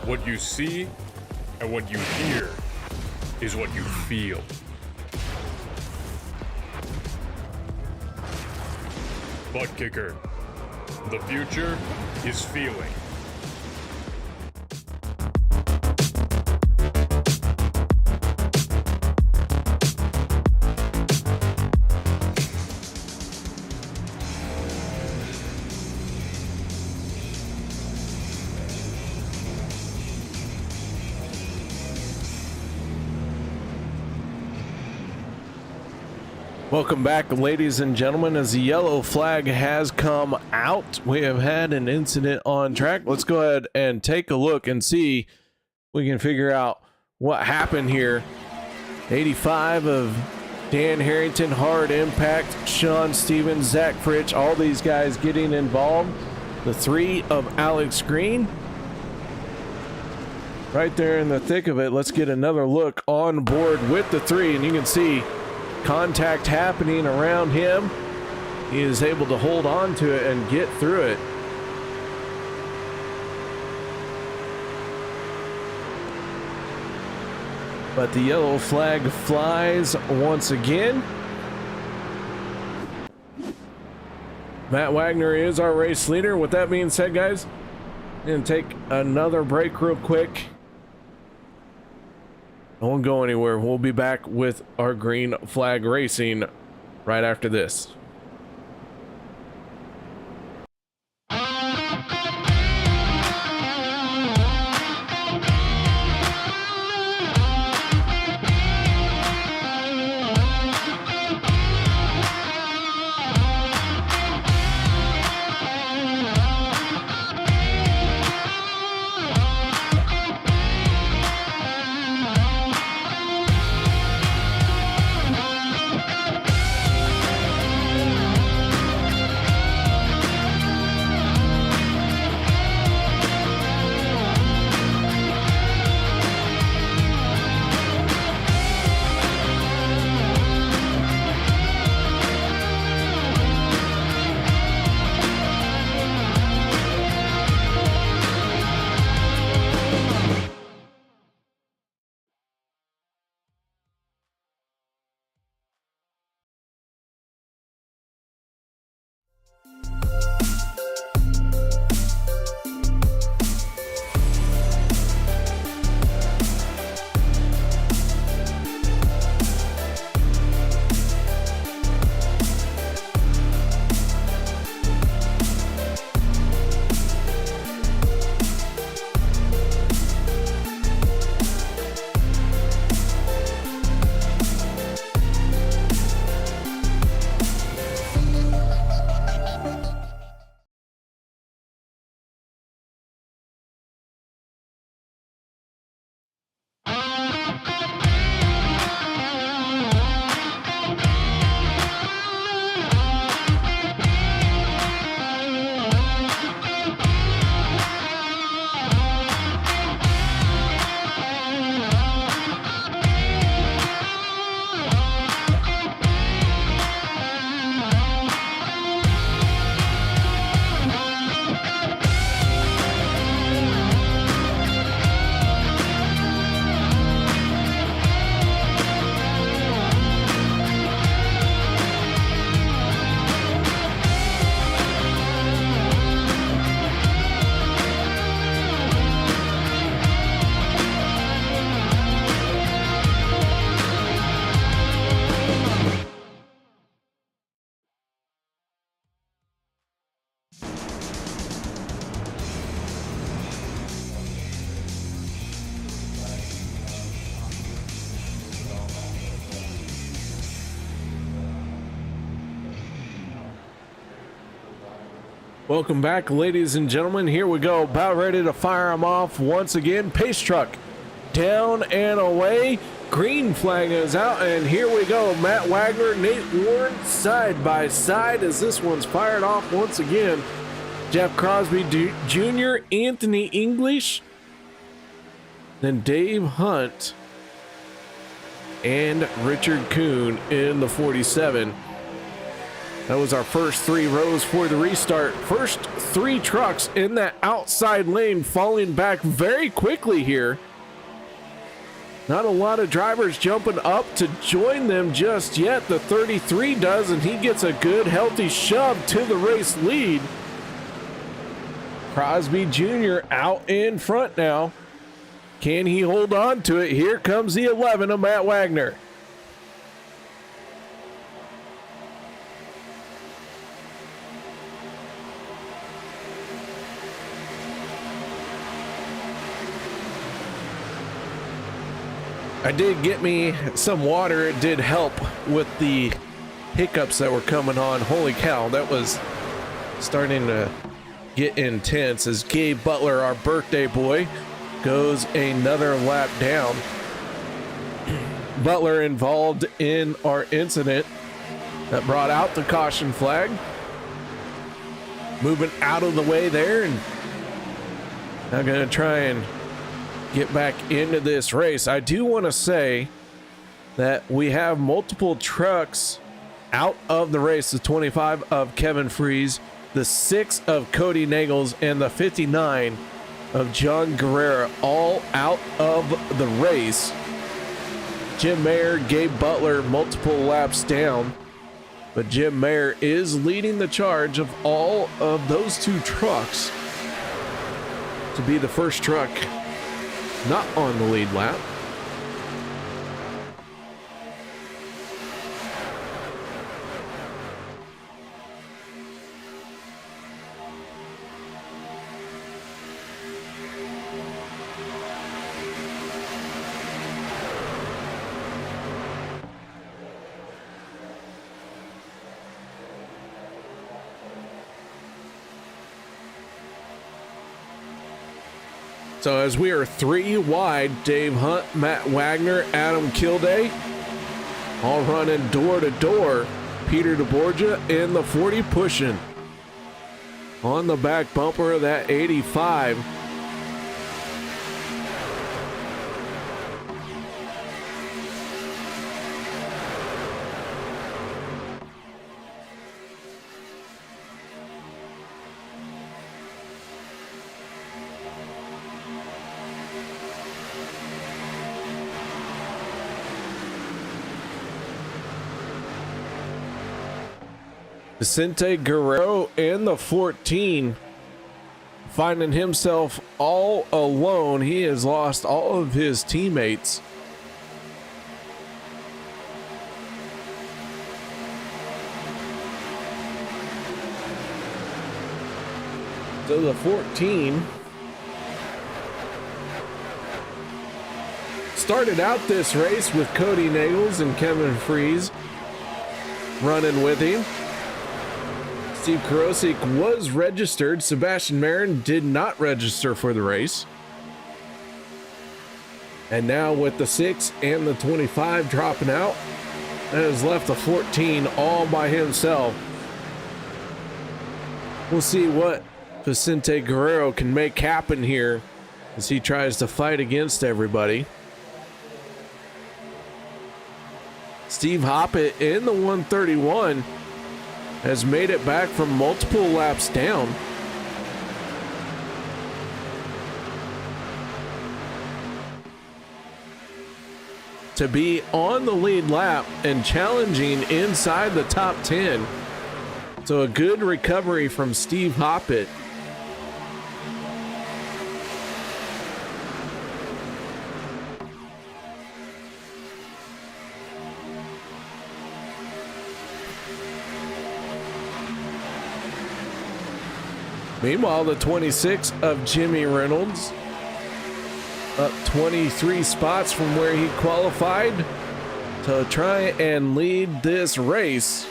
what you see and what you hear is what you feel. Butt Kicker. The future is feeling. Welcome back, ladies and gentlemen. As the yellow flag has come out, we have had an incident on track. Let's go ahead and take a look and see if we can figure out what happened here. 85 of Dan Harrington, Hard Impact, Sean Stevens, Zach Fritsch, all these guys getting involved. The 3 of Alex Green right there in the thick of it. Let's get another look on board with the 3, and you can see contact happening around him. He is able to hold on to it and get through it. But the yellow flag flies once again. Matt Wagner is our race leader. With that being said, guys, I'm going to take another break real quick. Don't go anywhere. We'll be back with our green flag racing right after this. Welcome back, ladies and gentlemen. Here we go, about ready to fire them off once again. Pace truck down and away. Green flag is out, and here we go. Matt Wagner, Nate Warren, side by side as this one's fired off once again. Jeff Crosby Jr., Anthony English, then Dave Hunt, and Richard Kuhn in the 47. That was our first 3 rows for the restart. First 3 trucks in that outside lane falling back very quickly here. Not a lot of drivers jumping up to join them just yet. The 33 does, and he gets a good healthy shove to the race lead. Crosby Jr. out in front now. Can he hold on to it? Here comes the 11 of Matt Wagner. I did get me some water. It did help with the hiccups that were coming on. Holy cow, that was starting to get intense as Gabe Butler, our birthday boy, goes another lap down. Butler involved in our incident that brought out the caution flag. Moving out of the way there, and I'm going to try and get back into this race. I do want to say that we have multiple trucks out of the race. The 25 of Kevin Freeze, the 6 of Cody Nagels, and the 59 of John Guerrera, all out of the race. Jim Mayer, Gabe Butler, multiple laps down, but Jim Mayer is leading the charge of all of those 2 trucks to be the first truck not on the lead lap. So as we are 3 wide, Dave Hunt, Matt Wagner, Adam Kilday, all running door to door. Peter DeBorgia in the 40 pushing on the back bumper of that 85. Vicente Guerrero in the 14, finding himself all alone. He has lost all of his teammates. So the 14 started out this race with Cody Nagels and Kevin Freeze running with him. Steve Karosik was registered. Sebastian Marin did not register for the race. And now with the 6 and the 25 dropping out, that has left the 14 all by himself. We'll see what Vicente Guerrero can make happen here as he tries to fight against everybody. Steve Hoppett in the 131 has made it back from multiple laps down. To be on the lead lap and challenging inside the top 10. So a good recovery from Steve Hoppett. Meanwhile, the 26 of Jimmy Reynolds, up 23 spots from where he qualified to try and lead this race.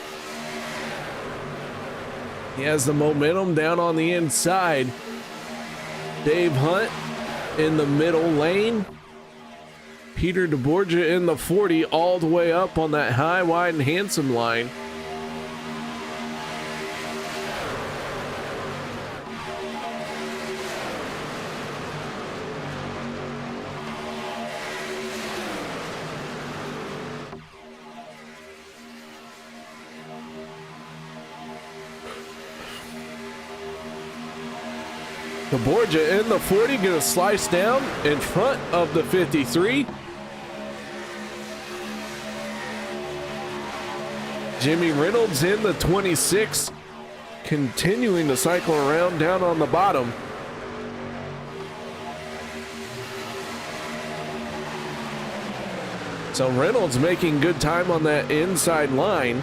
He has the momentum down on the inside. Dave Hunt in the middle lane. Peter DeBorgia in the 40 all the way up on that high, wide, and handsome line. DeBorgia in the 40, gonna slice down in front of the 53. Jimmy Reynolds in the 26, continuing to cycle around down on the bottom. So Reynolds making good time on that inside line.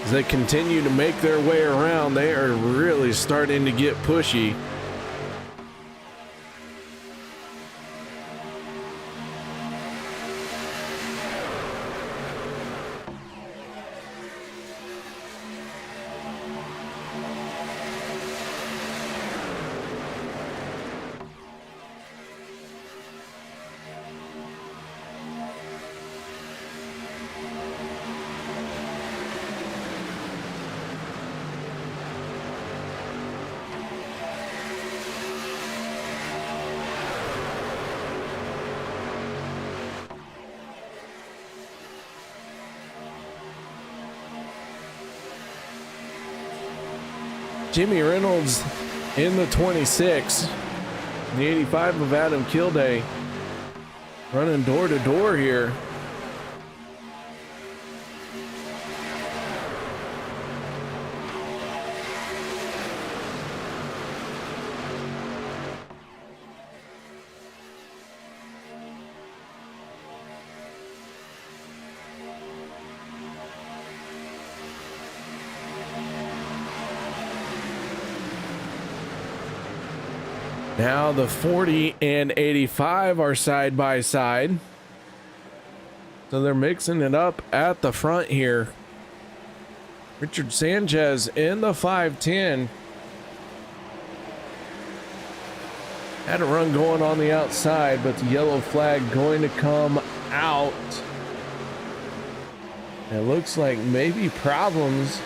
As they continue to make their way around, they are really starting to get pushy. Jimmy Reynolds in the 26, the 85 of Adam Kilday, running door to door here. Now the 40 and 85 are side by side. So they're mixing it up at the front here. Richard Sanchez in the 510. Had a run going on the outside, but the yellow flag going to come out. It looks like maybe problems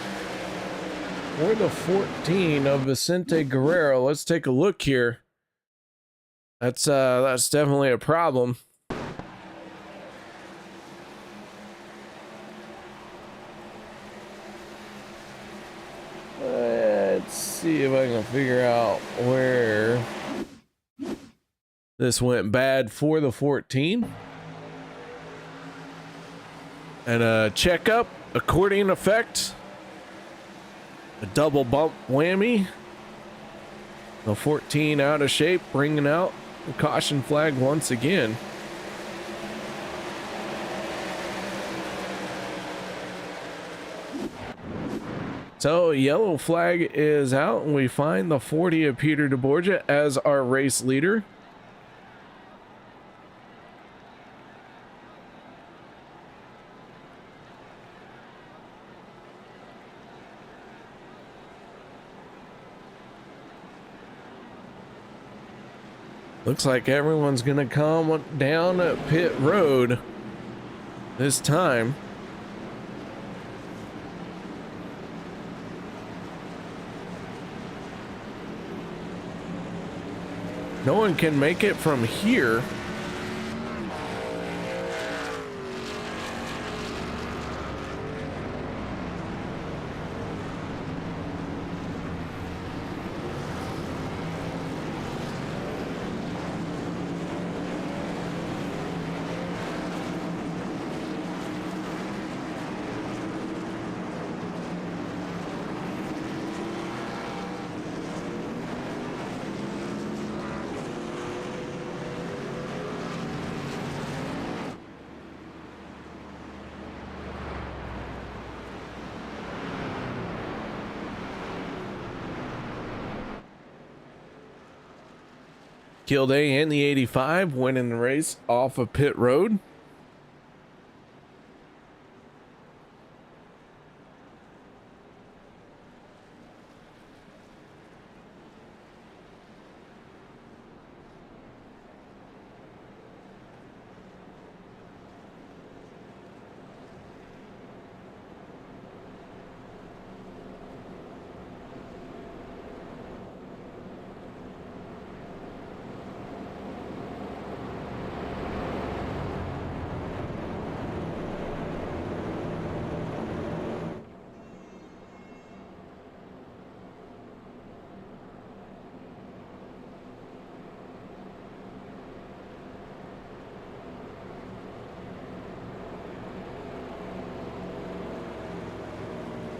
for the 14 of Vicente Guerrero. Let's take a look here. That's definitely a problem. Let's see if I can figure out where this went bad for the 14. And a checkup, accordion effect, a double bump whammy. The 14 out of shape, bringing out the caution flag once again. So yellow flag is out, and we find the 40 of Peter DeBorgia as our race leader. Looks like everyone's gonna come down pit road this time. No one can make it from here. Kilday and the 85 winning the race off of pit road.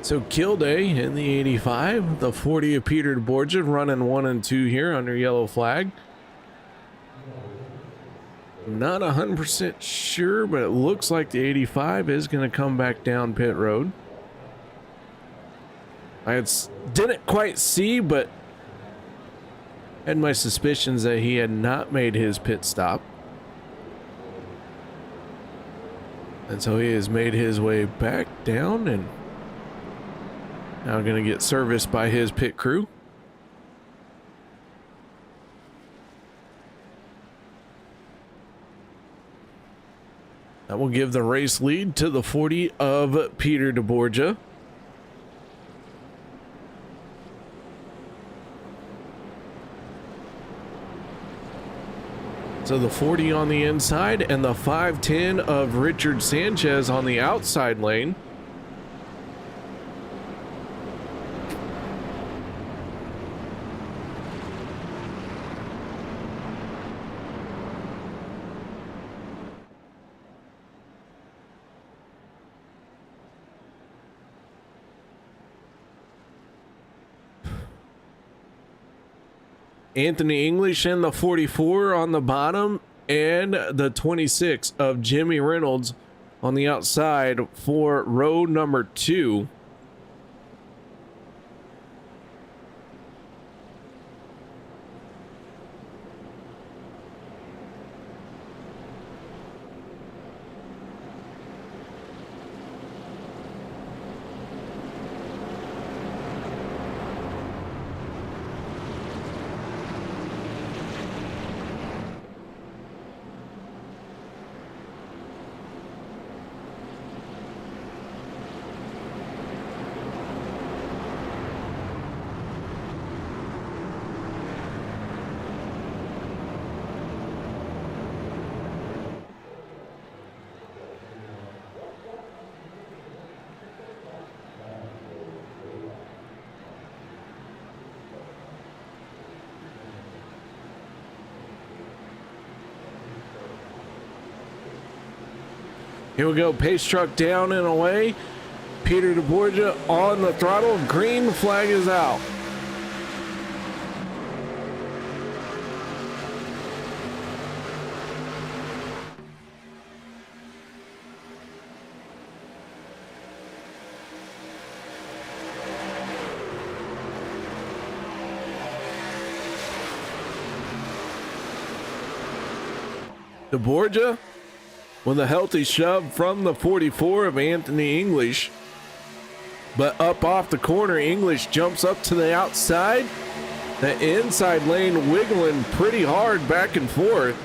So Kilday in the 85, the 40 of Peter DeBorgia running 1 and 2 here under yellow flag. Not 100% sure, but it looks like the 85 is going to come back down pit road. Didn't quite see, but had my suspicions that he had not made his pit stop. And so he has made his way back down and now going to get serviced by his pit crew. That will give the race lead to the 40 of Peter DeBorgia. So the 40 on the inside and the 510 of Richard Sanchez on the outside lane. Anthony English in the 44 on the bottom, and the 26 of Jimmy Reynolds on the outside for row number 2. Here we go, pace truck down and away. Peter DeBorgia on the throttle. Green flag is out. DeBorgia with a healthy shove from the 44 of Anthony English. But up off the corner, English jumps up to the outside. The inside lane wiggling pretty hard back and forth.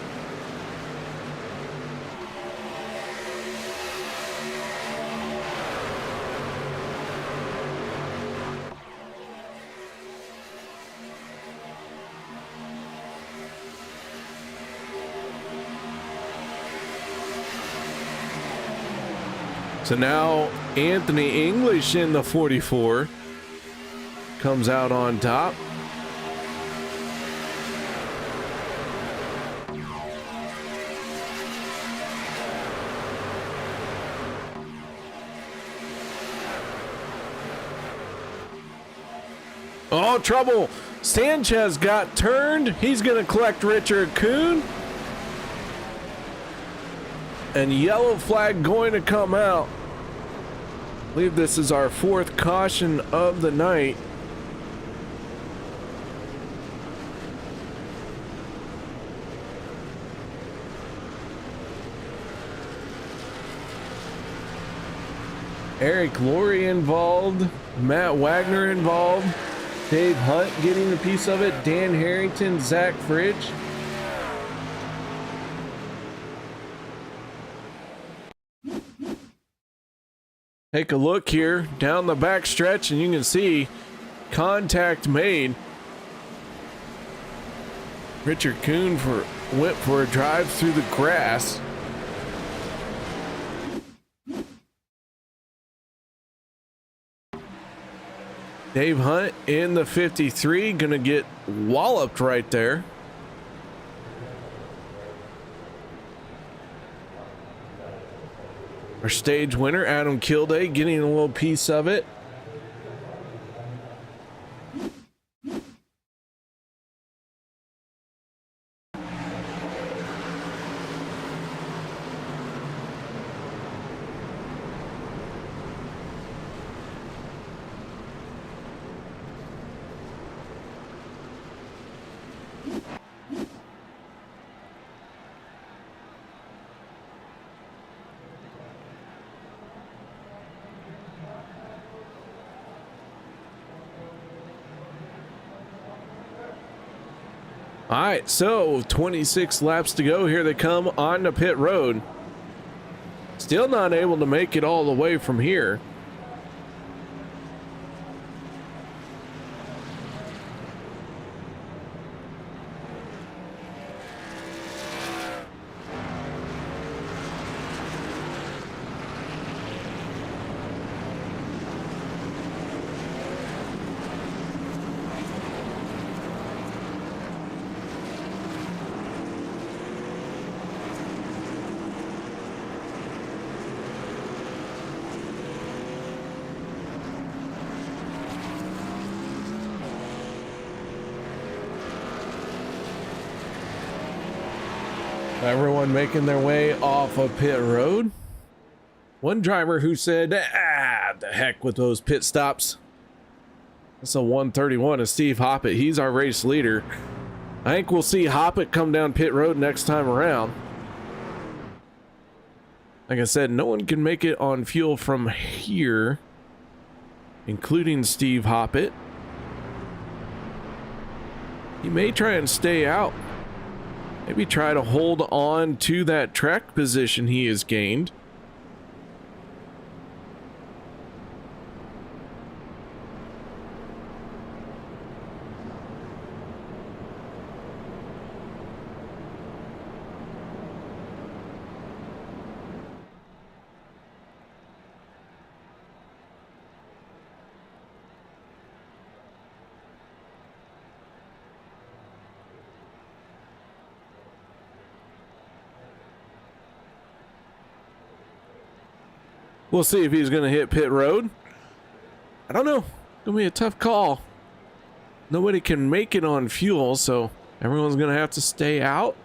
So now Anthony English in the 44 comes out on top. Oh, trouble. Sanchez got turned. He's going to collect Richard Kuhn. And yellow flag going to come out. I believe this is our 4th caution of the night. Eric Laurie involved, Matt Wagner involved, Dave Hunt getting a piece of it, Dan Harrington, Zach Fridge. Take a look here down the back stretch and you can see contact made. Richard Kuhn went for a drive through the grass. Dave Hunt in the 53 gonna get walloped right there. Our stage winner, Adam Kilday, getting a little piece of it. All right, so 26 laps to go. Here they come on the pit road. Still not able to make it all the way from here. Everyone making their way off of pit road. One driver who said, the heck with those pit stops. That's a 131 of Steve Hoppett. He's our race leader. I think we'll see Hoppett come down pit road next time around. Like I said, no one can make it on fuel from here, including Steve Hoppett. He may try and stay out. Maybe try to hold on to that track position he has gained. We'll see if he's going to hit pit road. I don't know. It'll be a tough call. Nobody can make it on fuel, so everyone's going to have to stay out.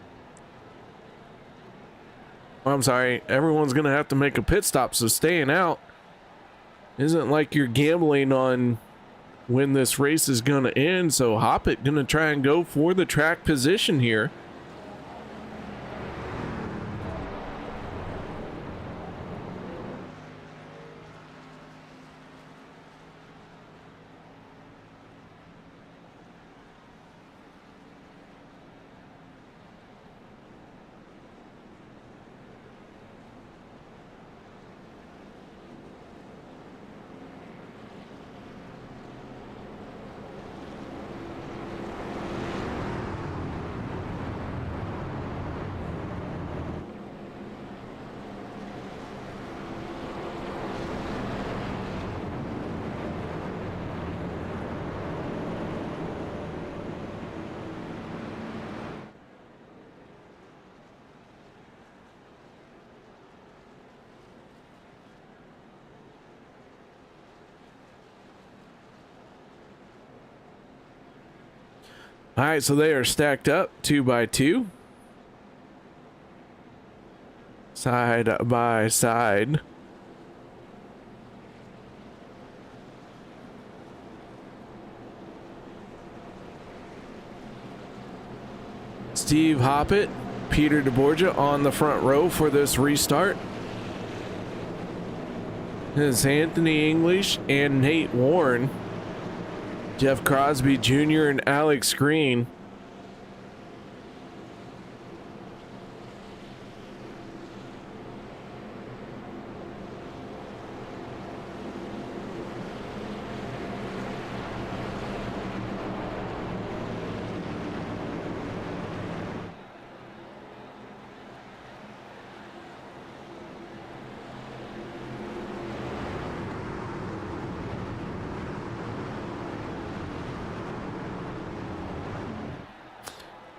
I'm sorry. Everyone's going to have to make a pit stop, so staying out isn't like you're gambling on when this race is going to end. So Hoppett going to try and go for the track position here. All right, so they are stacked up 2 by 2, side by side. Steve Hoppett, Peter DeBorgia on the front row for this restart. is Anthony English and Nate Warren. Jeff Crosby Jr. and Alex Green.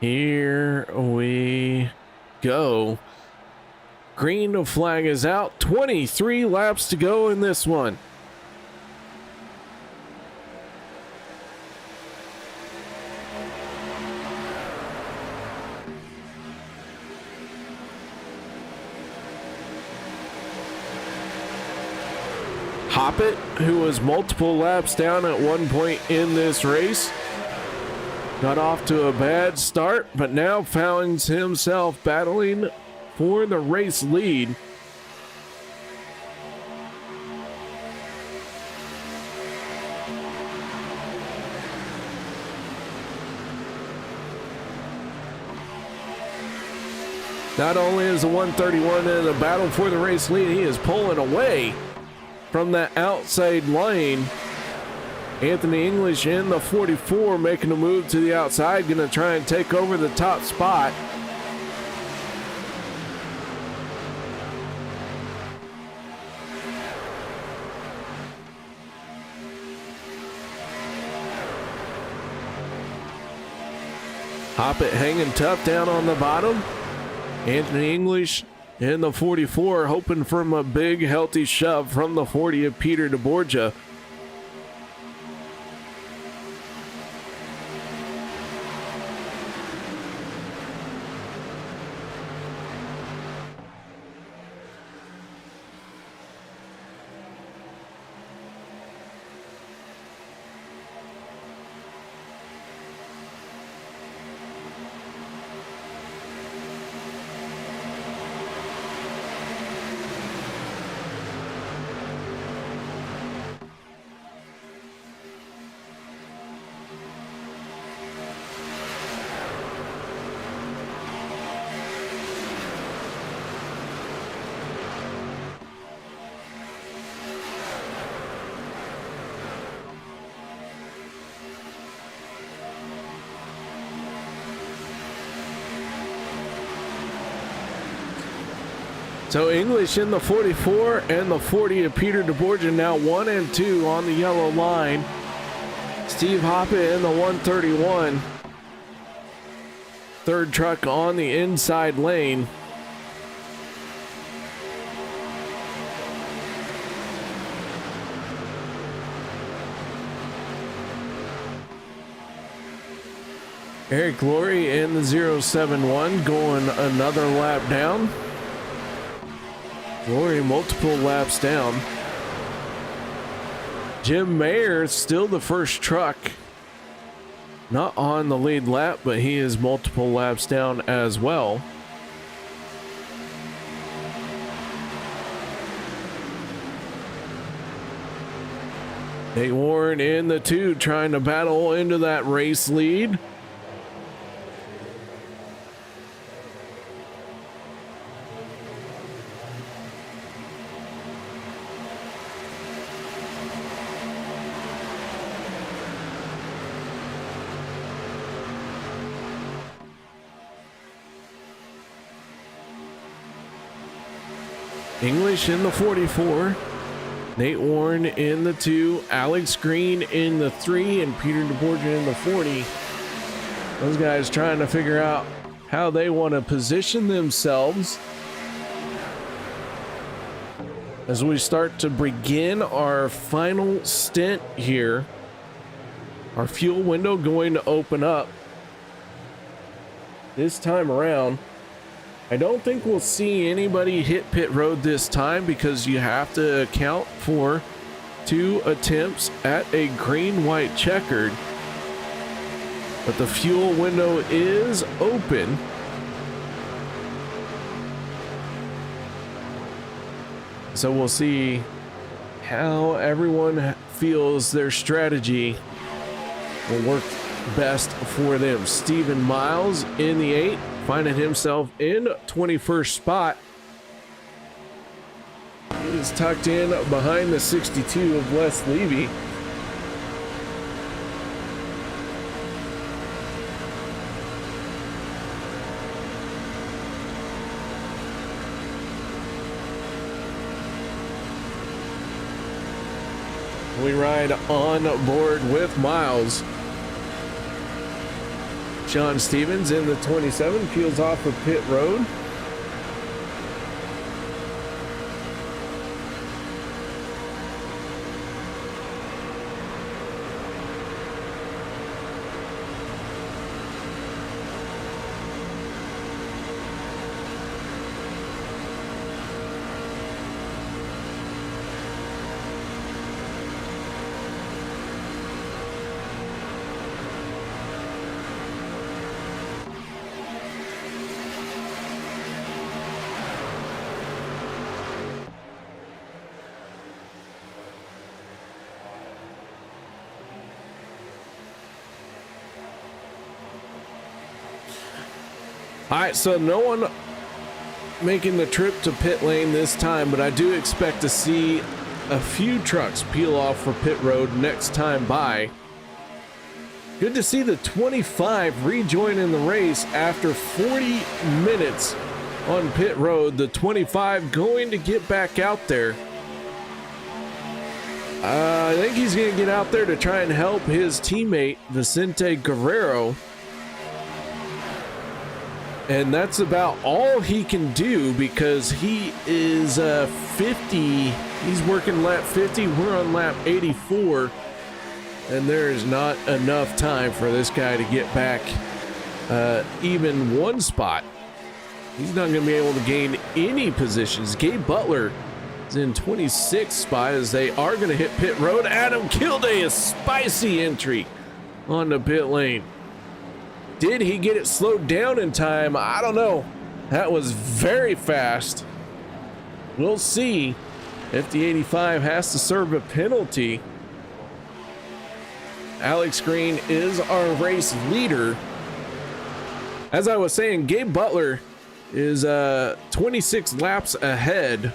Here we go. Green flag is out. 23 laps to go in this one. Hoppet, who was multiple laps down at one point in this race, got off to a bad start, but now finds himself battling for the race lead. Not only is the 131 in a battle for the race lead, he is pulling away from that outside lane. Anthony English in the 44 making a move to the outside, going to try and take over the top spot. Hoppet hanging tough down on the bottom. Anthony English in the 44 hoping for a big healthy shove from the 40 of Peter DeBorgia. So English in the 44 and the 40 of Peter DeBorgia now 1 and 2 on the yellow line. Steve Hoppet in the 131. Third truck on the inside lane. Eric Glory in the 071 going another lap down. Glory multiple laps down. Jim Mayer still the first truck. Not on the lead lap, but he is multiple laps down as well. Nate Warren in the 2 trying to battle into that race lead. English in the 44, Nate Warren in the 2, Alex Green in the 3, and Peter DeBorgia in the 40. Those guys trying to figure out how they want to position themselves as we start to begin our final stint here. Our fuel window going to open up this time around. I don't think we'll see anybody hit pit road this time because you have to account for 2 attempts at a green-white checkered. But the fuel window is open. So we'll see how everyone feels their strategy will work best for them. Stephen Miles in the 8, finding himself in 21st spot. He's tucked in behind the 62 of Wes Levy. We ride on board with Miles. Sean Stevens in the 27 peels off of pit road. All right, so no one making the trip to pit lane this time, but I do expect to see a few trucks peel off for pit road next time by. Good to see the 25 rejoin in the race after 40 minutes on pit road. The 25 going to get back out there. I think he's going to get out there to try and help his teammate Vicente Guerrero. And that's about all he can do because he is 50. He's working lap 50. We're on lap 84. And there is not enough time for this guy to get back even one spot. He's not going to be able to gain any positions. Gabe Butler is in 26th spot as they are going to hit pit road. Adam Kilday, a spicy entry on the pit lane. Did he get it slowed down in time? I don't know. That was very fast. We'll see if the 85 has to serve a penalty. Alex Green is our race leader. As I was saying, Gabe Butler is 26 laps ahead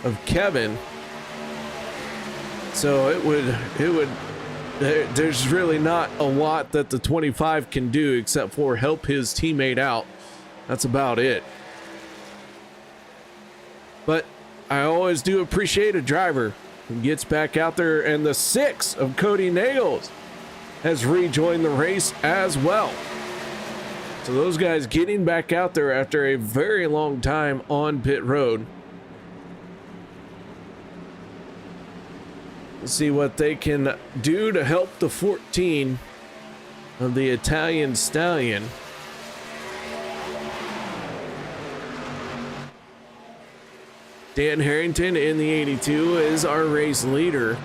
of Kevin. So it would there's really not a lot that the 25 can do except for help his teammate out. That's about it. But I always do appreciate a driver who gets back out there, and the 6 of Cody Nagels has rejoined the race as well. So those guys getting back out there after a very long time on pit road. Let's see what they can do to help the 14 of the Italian Stallion. Dan Harrington in the 82 is our race leader.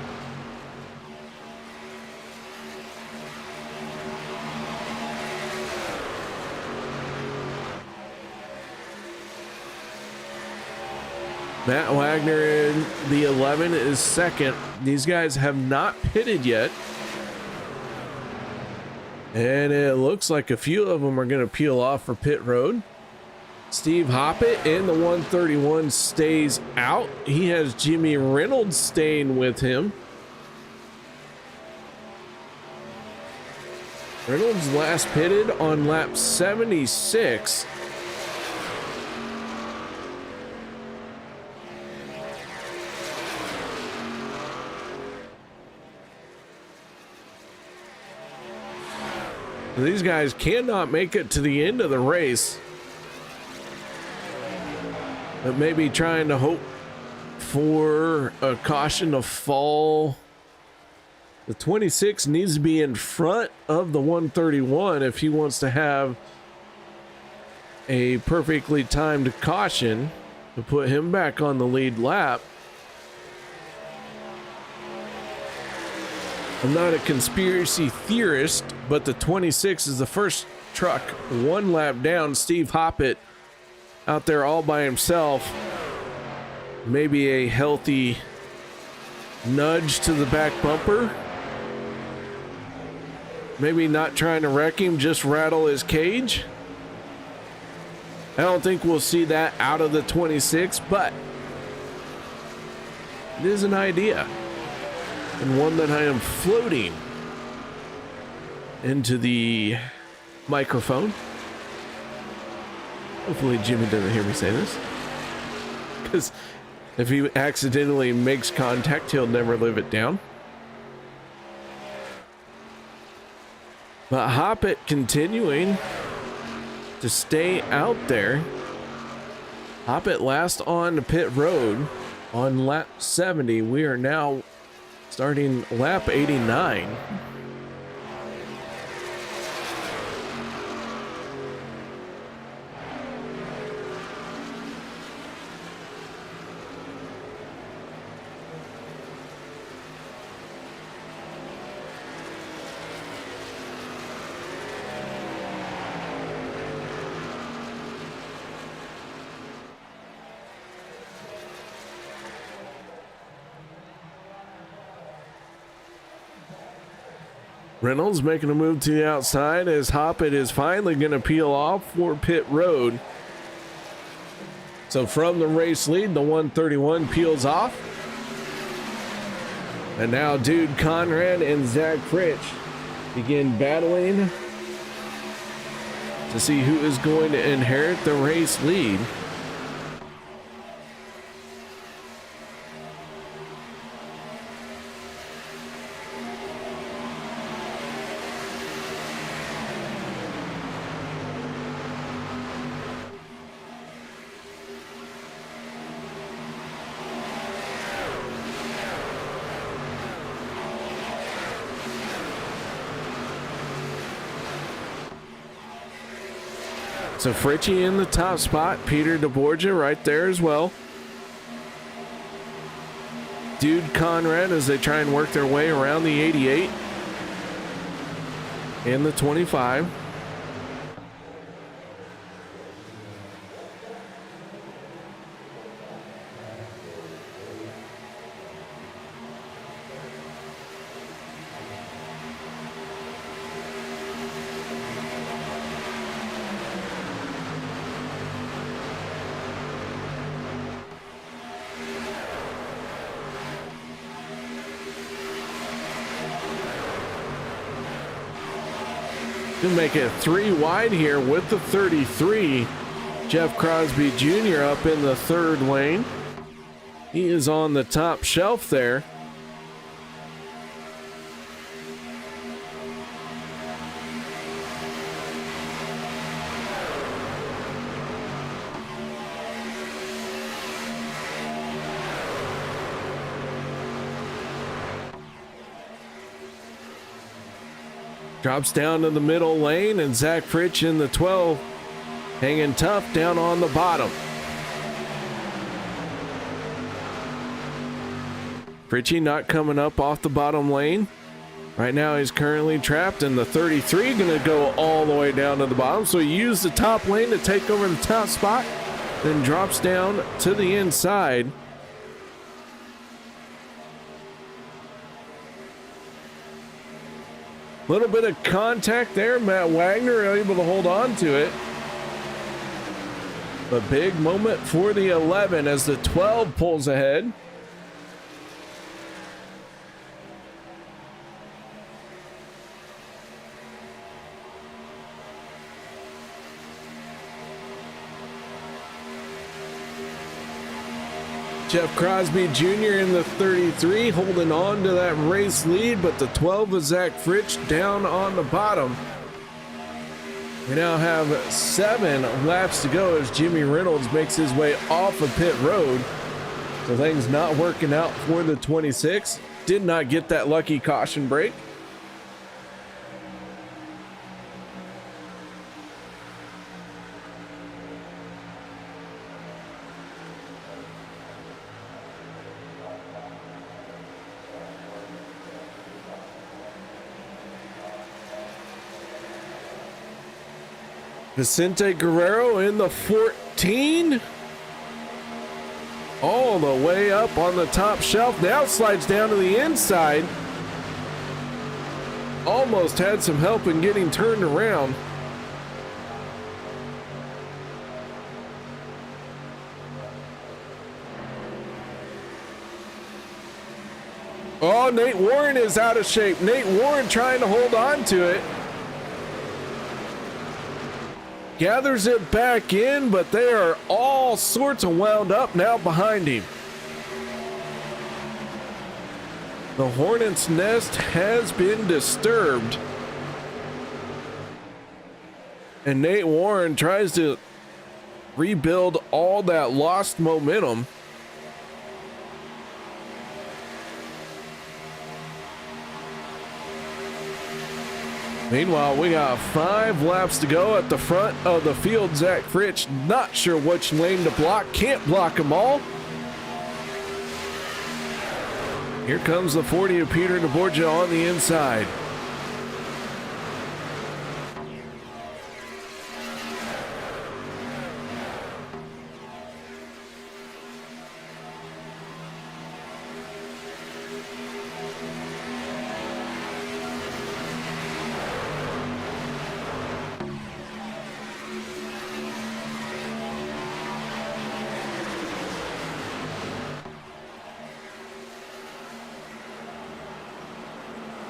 Matt Wagner in the 11 is second. These guys have not pitted yet. And it looks like a few of them are going to peel off for pit road. Steve Hoppett in the 131 stays out. He has Jimmy Reynolds staying with him. Reynolds last pitted on lap 76. These guys cannot make it to the end of the race, but maybe trying to hope for a caution to fall. The 26 needs to be in front of the 131 if he wants to have a perfectly timed caution to put him back on the lead lap. I'm not a conspiracy theorist, but the 26 is the first truck one lap down. Steve Hoppett out there all by himself. Maybe a healthy nudge to the back bumper. Maybe not trying to wreck him, just rattle his cage. I don't think we'll see that out of the 26, but it is an idea, and one that I am floating into the microphone. Hopefully Jimmy doesn't hear me say this, because if he accidentally makes contact, he'll never live it down. But Hoppet continuing to stay out there. Hoppet last on pit road on lap 70. We are now starting lap 89. Reynolds making a move to the outside as Hoppet is finally going to peel off for pit road. So from the race lead, the 131 peels off. And now Dude Conrad and Zach Fritsch begin battling to see who is going to inherit the race lead. So Fritchie in the top spot, Peter DeBorgia right there as well. Dude Conrad as they try and work their way around the 88 and the 25. To make it 3 wide here with the 33. Jeff Crosby Jr. up in the 3rd lane. He is on the top shelf there. Drops down to the middle lane, and Zach Fritsch in the 12 hanging tough down on the bottom. Fritchie not coming up off the bottom lane. Right now he's currently trapped, and the 33 going to go all the way down to the bottom. So he used the top lane to take over the top spot, then drops down to the inside. Little bit of contact there. Matt Wagner able to hold on to it. A big moment for the 11 as the 12 pulls ahead. Jeff Crosby Jr. in the 33 holding on to that race lead, but the 12 of Zach Fritsch down on the bottom. We now have 7 laps to go as Jimmy Reynolds makes his way off of pit road. So things not working out for the 26. Did not get that lucky caution break. Vicente Guerrero in the 14. all the way up on the top shelf. Now slides down to the inside. Almost had some help in getting turned around. Oh, Nate Warren is out of shape. Nate Warren trying to hold on to it. Gathers it back in, but they are all sorts of wound up now behind him. The hornet's nest has been disturbed. And Nate Warren tries to rebuild all that lost momentum. Meanwhile, we got 5 laps to go at the front of the field. Zach Fritsch not sure which lane to block. Can't block them all. Here comes the 40 of Peter DeBorgia on the inside.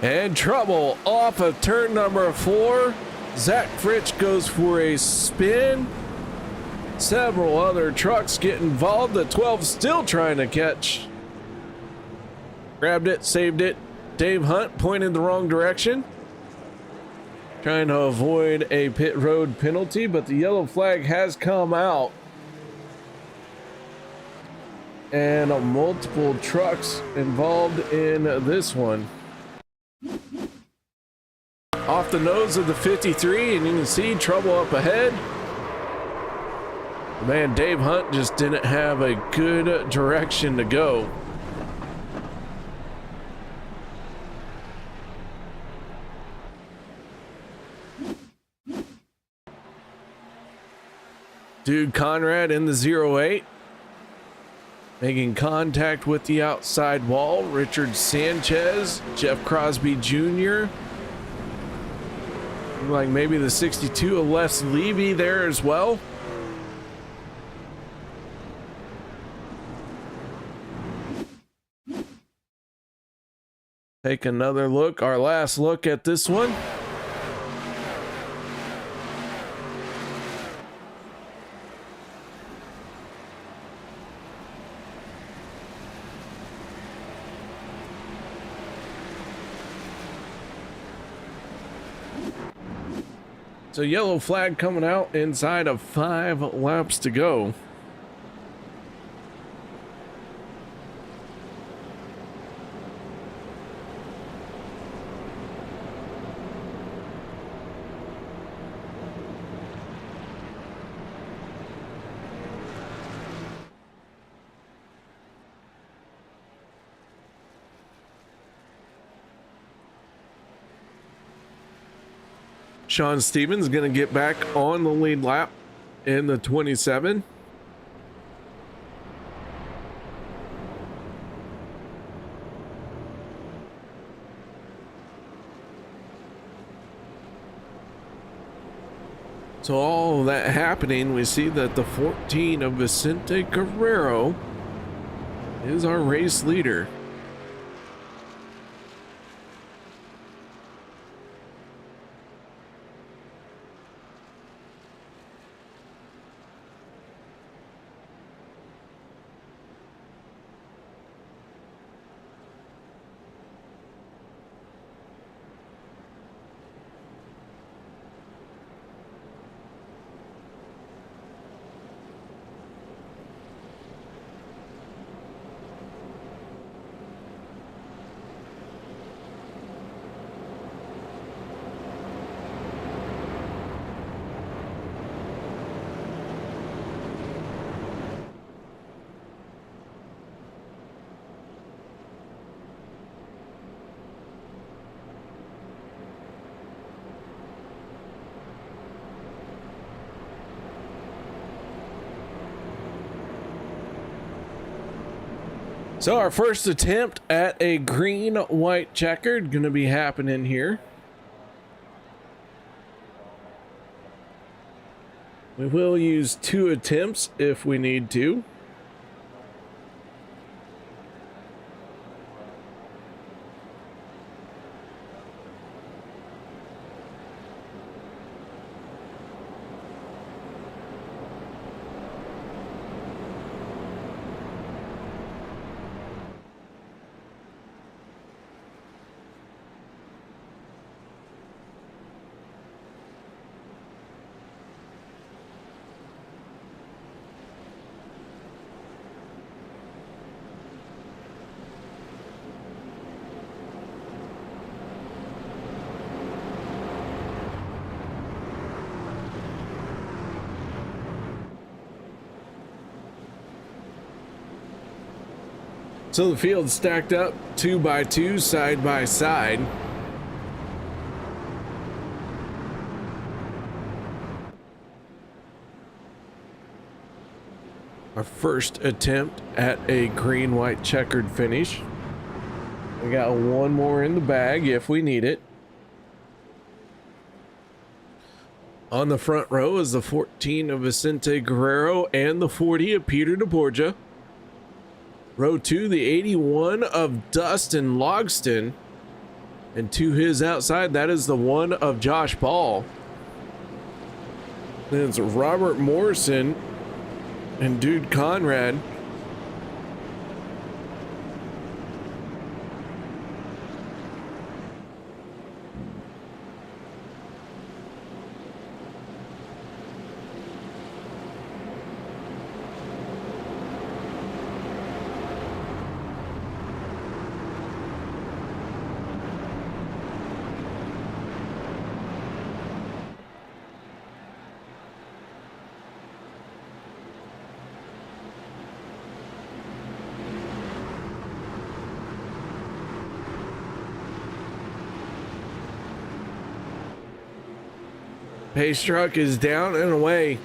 And trouble off of turn number 4. Zach Fritsch goes for a spin. Several other trucks get involved. The 12 still trying to catch. Grabbed it, saved it. Dave Hunt pointed the wrong direction. Trying to avoid a pit road penalty, but the yellow flag has come out. And multiple trucks involved in this one. Off the nose of the 53, and you can see trouble up ahead. Man, Dave Hunt just didn't have a good direction to go. Dude Conrad in the 08. Making contact with the outside wall. Richard Sanchez, Jeff Crosby Jr. Like maybe the 62 of Les Levy there as well. Take another look, our last look at this one. So yellow flag coming out inside of 5 laps to go. Sean Stevens going to get back on the lead lap in the 27. So all of that happening, we see that the 14 of Vicente Guerrero is our race leader. So our first attempt at a green white checkered gonna be happening here. We will use 2 attempts if we need to. So the field stacked up 2 by 2, side by side. Our first attempt at a green white checkered finish. We got 1 more in the bag if we need it. On the front row is the 14 of Vicente Guerrero and the 40 of Peter DeBorgia. Row 2, the 81 of Dustin Logston. And to his outside, that is the 1 of Josh Ball. Then it's Robert Morrison and Dude Conrad. Pace truck is down and away.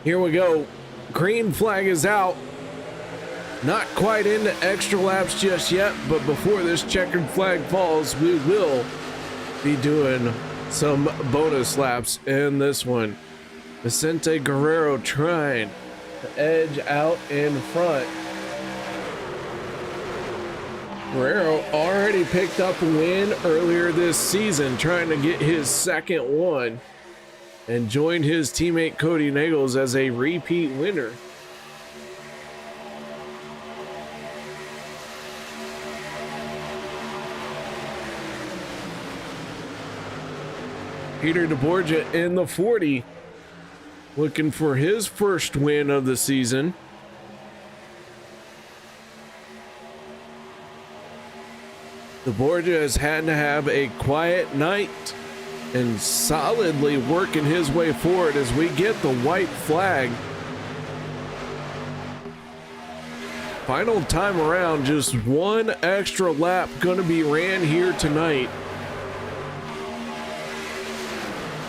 Here we go. Green flag is out. Not quite into extra laps just yet, but before this checkered flag falls, we will be doing some bonus laps in this one. Vicente Guerrero trying to edge out in front. Guerrero already picked up a win earlier this season, trying to get his second one, and joined his teammate Cody Nagels as a repeat winner. Peter DeBorgia in the 40, looking for his first win of the season. DeBorgia has had to have a quiet night and solidly working his way forward as we get the white flag. Final time around, just 1 extra lap gonna be ran here tonight.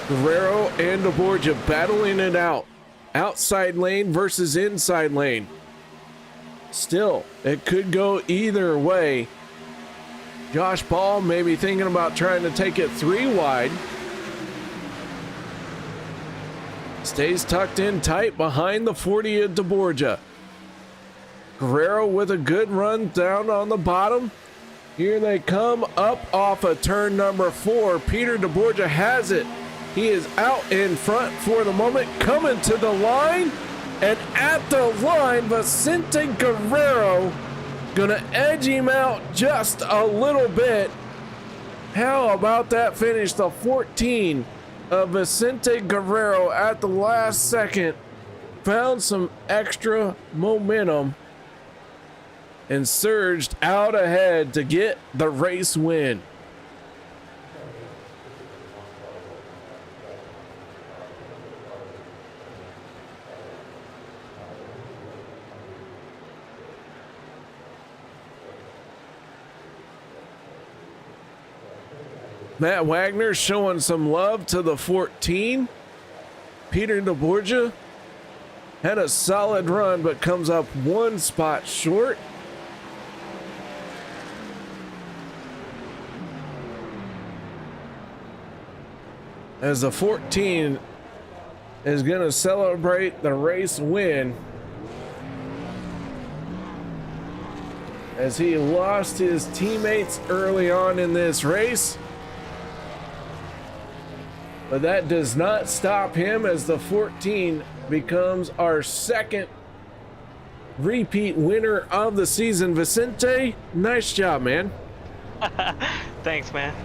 Guerrero and DeBorgia battling it out. Outside lane versus inside lane. Still, it could go either way. Josh Ball may be thinking about trying to take it 3 wide. Stays tucked in tight behind the 40 of DeBorgia. Guerrero with a good run down on the bottom. Here they come up off of turn number 4. Peter DeBorgia has it. He is out in front for the moment, coming to the line. And at the line, Vicente Guerrero gonna edge him out just a little bit. How about that finish? The 14 of Vicente Guerrero at the last second found some extra momentum and surged out ahead to get the race win. Matt Wagner showing some love to the 14. Peter DeBorgia had a solid run, but comes up 1 spot short. as the 14 is going to celebrate the race win as he lost his teammates early on in this race. But that does not stop him as the 14 becomes our second repeat winner of the season. Vicente, nice job, man. Thanks, man.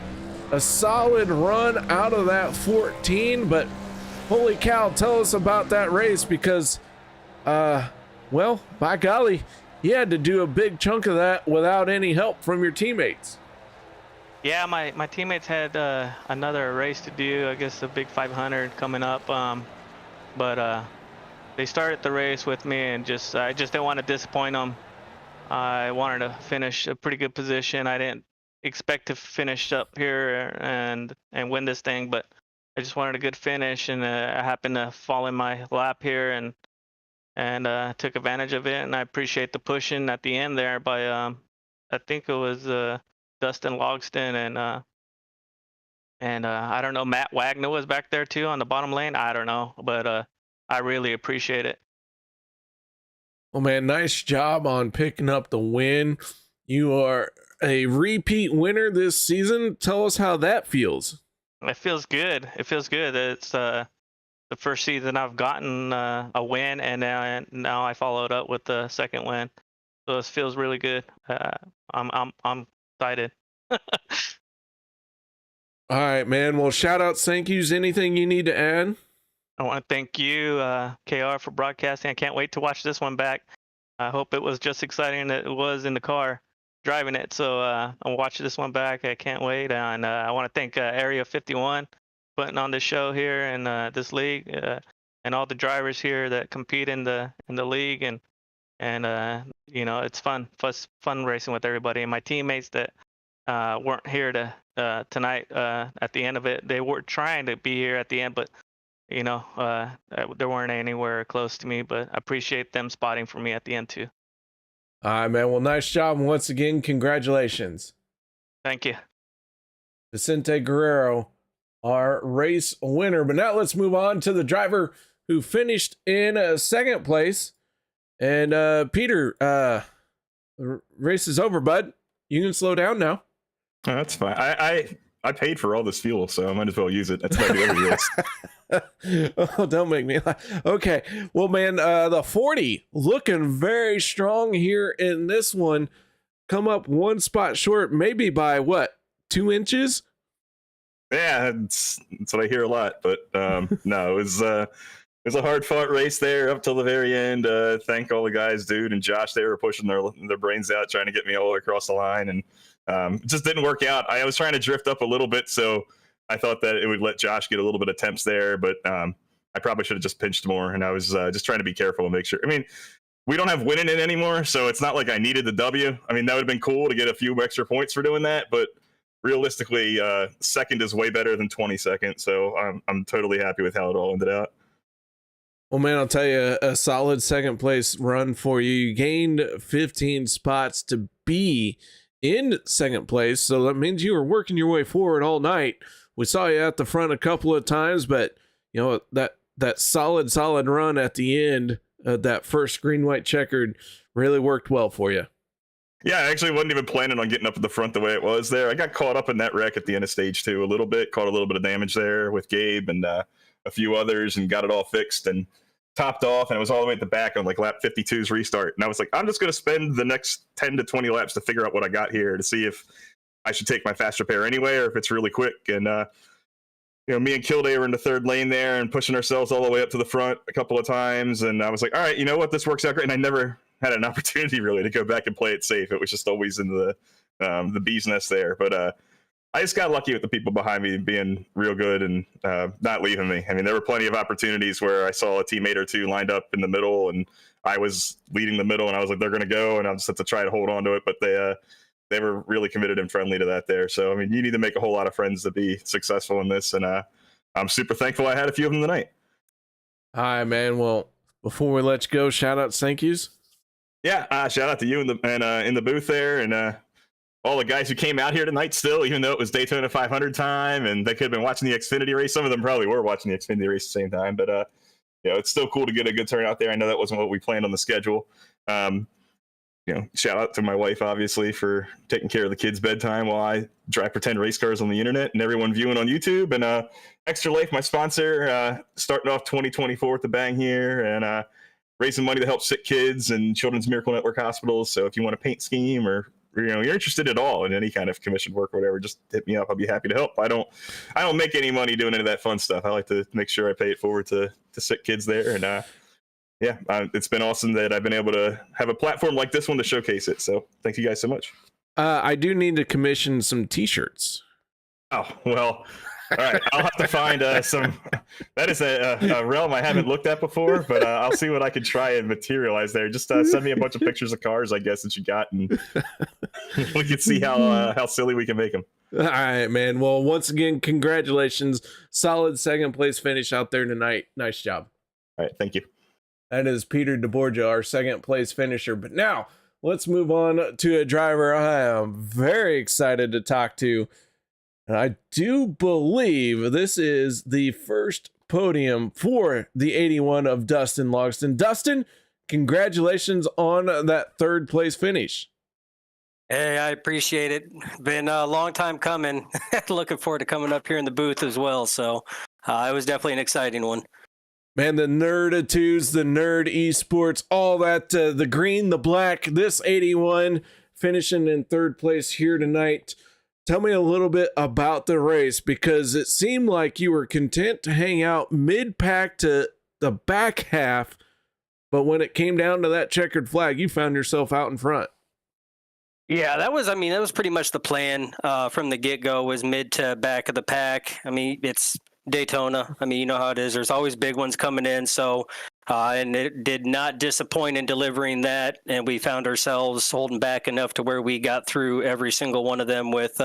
A solid run out of that 14, but holy cow, tell us about that race because, well, by golly, you had to do a big chunk of that without any help from your teammates. Yeah, my teammates had another race to do, I guess a big 500 coming up, but they started the race with me and I just didn't want to disappoint them. I wanted to finish a pretty good position. I didn't expect to finish up here and win this thing, but I just wanted a good finish, and I happened to fall in my lap here and took advantage of it, and I appreciate the pushing at the end there by I think it was Dustin Logston and I don't know, Matt Wagner was back there too on the bottom lane. I don't know, but I really appreciate it. Well, man, nice job on picking up the win. You are a repeat winner this season. Tell us how that feels. It feels good. It feels good. It's the first season I've gotten a win, and now I followed up with the second win. So it feels really good. I'm excited. All right, man. Well, shout out, thank yous. Anything you need to add? I want to thank you, KR, for broadcasting. I can't wait to watch this one back. I hope it was just exciting as it was in the car driving it. So I'll watch this one back. I can't wait. And I want to thank Area 51 putting on this show here and this league and all the drivers here that compete in the league. And you know, it's fun racing with everybody. And my teammates that weren't here tonight at the end of it, they were trying to be here at the end, but you know, they weren't anywhere close to me, but I appreciate them spotting for me at the end too. All right, man. Well, nice job. And once again, congratulations. Thank you. Vicente Guerrero, our race winner. But now let's move on to the driver who finished in second place. And Peter, the race is over, bud. You can slow down now. Oh, that's fine. I paid for all this fuel, so I might as well use it. That's my daily race. Oh, don't make me laugh. Okay. Well, man, the 40 looking very strong here in this one. Come up one spot short, maybe by what, 2 inches? Yeah, that's what I hear a lot. But no, it was a hard fought race there up till the very end. Thank all the guys, dude, and Josh. They were pushing their brains out trying to get me all the way across the line, and it just didn't work out. I was trying to drift up a little bit, so I thought that it would let Josh get a little bit of temps there, but I probably should have just pinched more, and I was just trying to be careful and make sure. I mean, we don't have winning it anymore, so it's not like I needed the W. I mean, that would have been cool to get a few extra points for doing that, but realistically, second is way better than 22nd, so I'm totally happy with how it all ended out. Well, man, I'll tell you, a solid second place run for you. You gained 15 spots to be in second place, so that means you were working your way forward all night. We saw you at the front a couple of times, but you know that solid run at the end, that first green white checkered, really worked well for you. Yeah, I actually wasn't even planning on getting up at the front the way it was there. I got caught up in that wreck at the end of stage 2 a little bit, caught a little bit of damage there with Gabe and a few others, and got it all fixed and topped off, and it was all the way at the back on like lap 52's restart. And I was like, I'm just going to spend the next 10 to 20 laps to figure out what I got here to see if I should take my fast repair anyway, or if it's really quick. And, you know, me and Kilday were in the third lane there and pushing ourselves all the way up to the front a couple of times. And I was like, all right, you know what? This works out great. And I never had an opportunity really to go back and play it safe. It was just always in the bee's nest there. But I just got lucky with the people behind me being real good and not leaving me. I mean, there were plenty of opportunities where I saw a teammate or two lined up in the middle, and I was leading the middle, and I was like, they're going to go, and I just had to try to hold on to it. But they were really committed and friendly to that there. So, I mean, you need to make a whole lot of friends to be successful in this, and I'm super thankful I had a few of them tonight. All right, man. Well, before we let you go, shout out, thank yous. Yeah, shout out to you in the booth there, and all the guys who came out here tonight still, even though it was Daytona 500 time and they could have been watching the Xfinity race. Some of them probably were watching the Xfinity race at the same time, but it's still cool to get a good turnout there. I know that wasn't what we planned on the schedule. Shout out to my wife, obviously, for taking care of the kids' bedtime while I drive pretend race cars on the internet, and everyone viewing on YouTube. And Extra Life, my sponsor, starting off 2024 with the bang here, and raising money to help sick kids and Children's Miracle Network hospitals. So if you want a paint scheme or you're interested at all in any kind of commissioned work or whatever, just hit me up. I'll be happy to help. I don't make any money doing any of that fun stuff. I like to make sure I pay it forward to sick kids there. And it's been awesome that I've been able to have a platform like this one to showcase it. So thank you guys so much. I do need to commission some t-shirts. Oh, well, all right. I'll have to find some. That is a realm I haven't looked at before, but I'll see what I can try and materialize there. Just send me a bunch of pictures of cars, I guess, that you got, and we can see how silly we can make them. All right, man. Well, once again, congratulations. Solid second place finish out there tonight. Nice job. All right. Thank you. That is Peter DeBorgia, our second place finisher. But now let's move on to a driver I am very excited to talk to. And I do believe this is the first podium for the 81 of Dustin Logston. Dustin, congratulations on that third place finish. Hey, I appreciate it. Been a long time coming. Looking forward to coming up here in the booth as well. So it was definitely an exciting one. Man, the Nerditudes, the Nerd Esports, all that, the green, the black, this 81 finishing in third place here tonight. Tell me a little bit about the race, because it seemed like you were content to hang out mid-pack to the back half, but when it came down to that checkered flag, you found yourself out in front. Yeah, that was pretty much the plan from the get-go, was mid to back of the pack. I mean, it's Daytona. I mean, you know how it is. There's always big ones coming in. So, and it did not disappoint in delivering that. And we found ourselves holding back enough to where we got through every single one of them with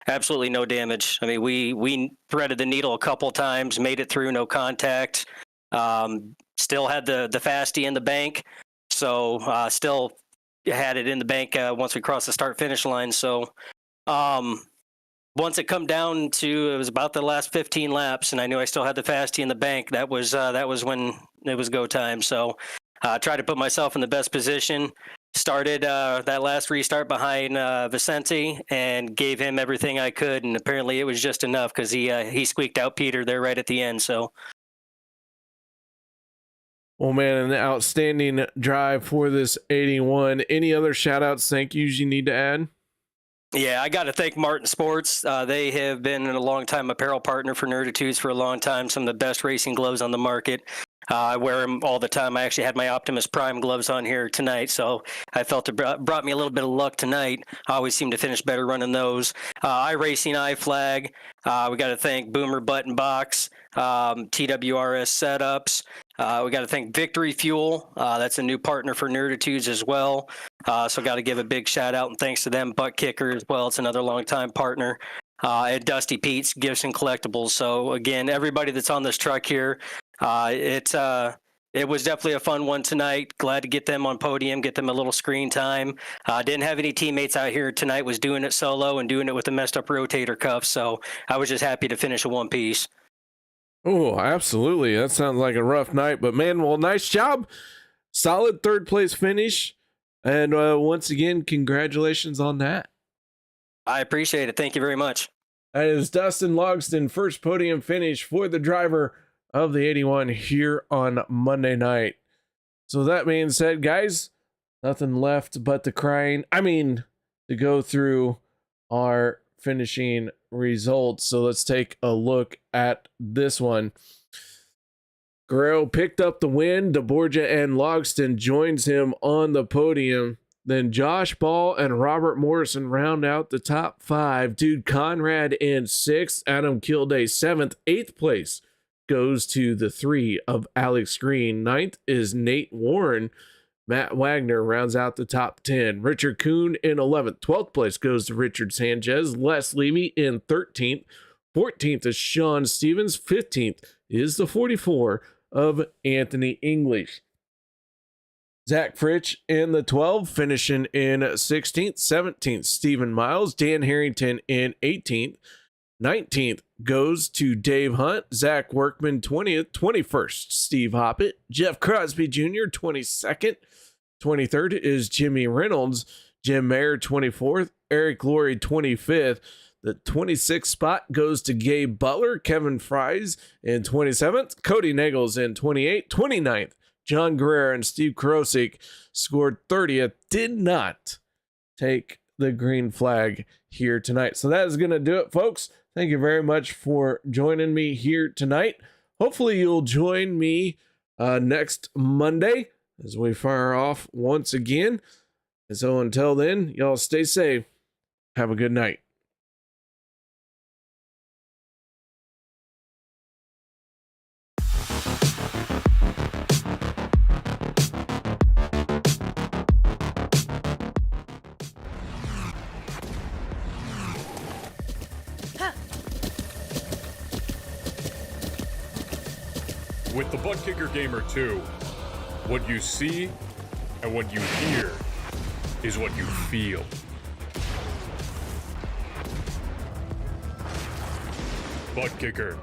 absolutely no damage. I mean, we threaded the needle a couple times, made it through, no contact. Still had the fastie in the bank. So still had it in the bank once we crossed the start finish line. So, once it come down to, it was about the last 15 laps, and I knew I still had the fastie in the bank. That was when it was go time. So tried to put myself in the best position. Started that last restart behind Vicente and gave him everything I could, and apparently it was just enough because he squeaked out Peter there right at the end. So. Well, man, an outstanding drive for this 81. Any other shout-outs, thank yous you need to add? Yeah, I got to thank Martin Sports. They have been a long-time apparel partner for Nerditudes for a long time. Some of the best racing gloves on the market. I wear them all the time. I actually had my Optimus Prime gloves on here tonight, so I felt it brought me a little bit of luck tonight. I always seem to finish better running those. iRacing, iFlag. We got to thank Boomer Button Box, TWRS Setups. We got to thank Victory Fuel. That's a new partner for Nerditudes as well. So got to give a big shout out and thanks to them. Butt Kicker as well. It's another longtime partner. At Dusty Pete's Gifts and Collectibles. So again, everybody that's on this truck here, it was definitely a fun one tonight. Glad to get them on podium, get them a little screen time. Didn't have any teammates out here tonight. Was doing it solo and doing it with a messed up rotator cuff. So I was just happy to finish a one piece. Oh, absolutely. That sounds like a rough night, but man, well, nice job. Solid third place finish. And once again, congratulations on that. I appreciate it. Thank you very much. That is Dustin Logston, first podium finish for the driver of the 81 here on Monday night. So that being said, guys, nothing left but to go through our finishing results. So let's take a look at this one. Guerrero picked up the win. DeBorgia and Logston joins him on the podium. Then Josh Ball and Robert Morrison round out the top five. Dude Conrad in 6th. Adam Kilday 7th. 8th place goes to the 3 of Alex Green. 9th is Nate Warren. Matt Wagner rounds out the top 10. Richard Kuhn in 11th. 12th place goes to Richard Sanchez. Les Levy in 13th. 14th is Sean Stevens. 15th is the 44 of Anthony English. Zach Fritsch in the 12, finishing in 16th. 17th, Stephen Miles. Dan Harrington in 18th. 19th goes to Dave Hunt. Zach Workman, 20th. 21st, Steve Hoppett. Jeff Crosby Jr., 22nd. 23rd is Jimmy Reynolds. Jim Mayer, 24th. Eric Laurie, 25th. The 26th spot goes to Gabe Butler. Kevin Fries in 27th. Cody Nagels in 28th. 29th, John Guerrero and Steve Krosik scored 30th. Did not take the green flag here tonight. So that is going to do it, folks. Thank you very much for joining me here tonight. Hopefully you'll join me next Monday as we fire off once again. And so until then, y'all stay safe. Have a good night. With the Butt Kicker Gamer 2, what you see and what you hear is what you feel. Butt Kicker.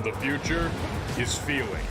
The future is feeling.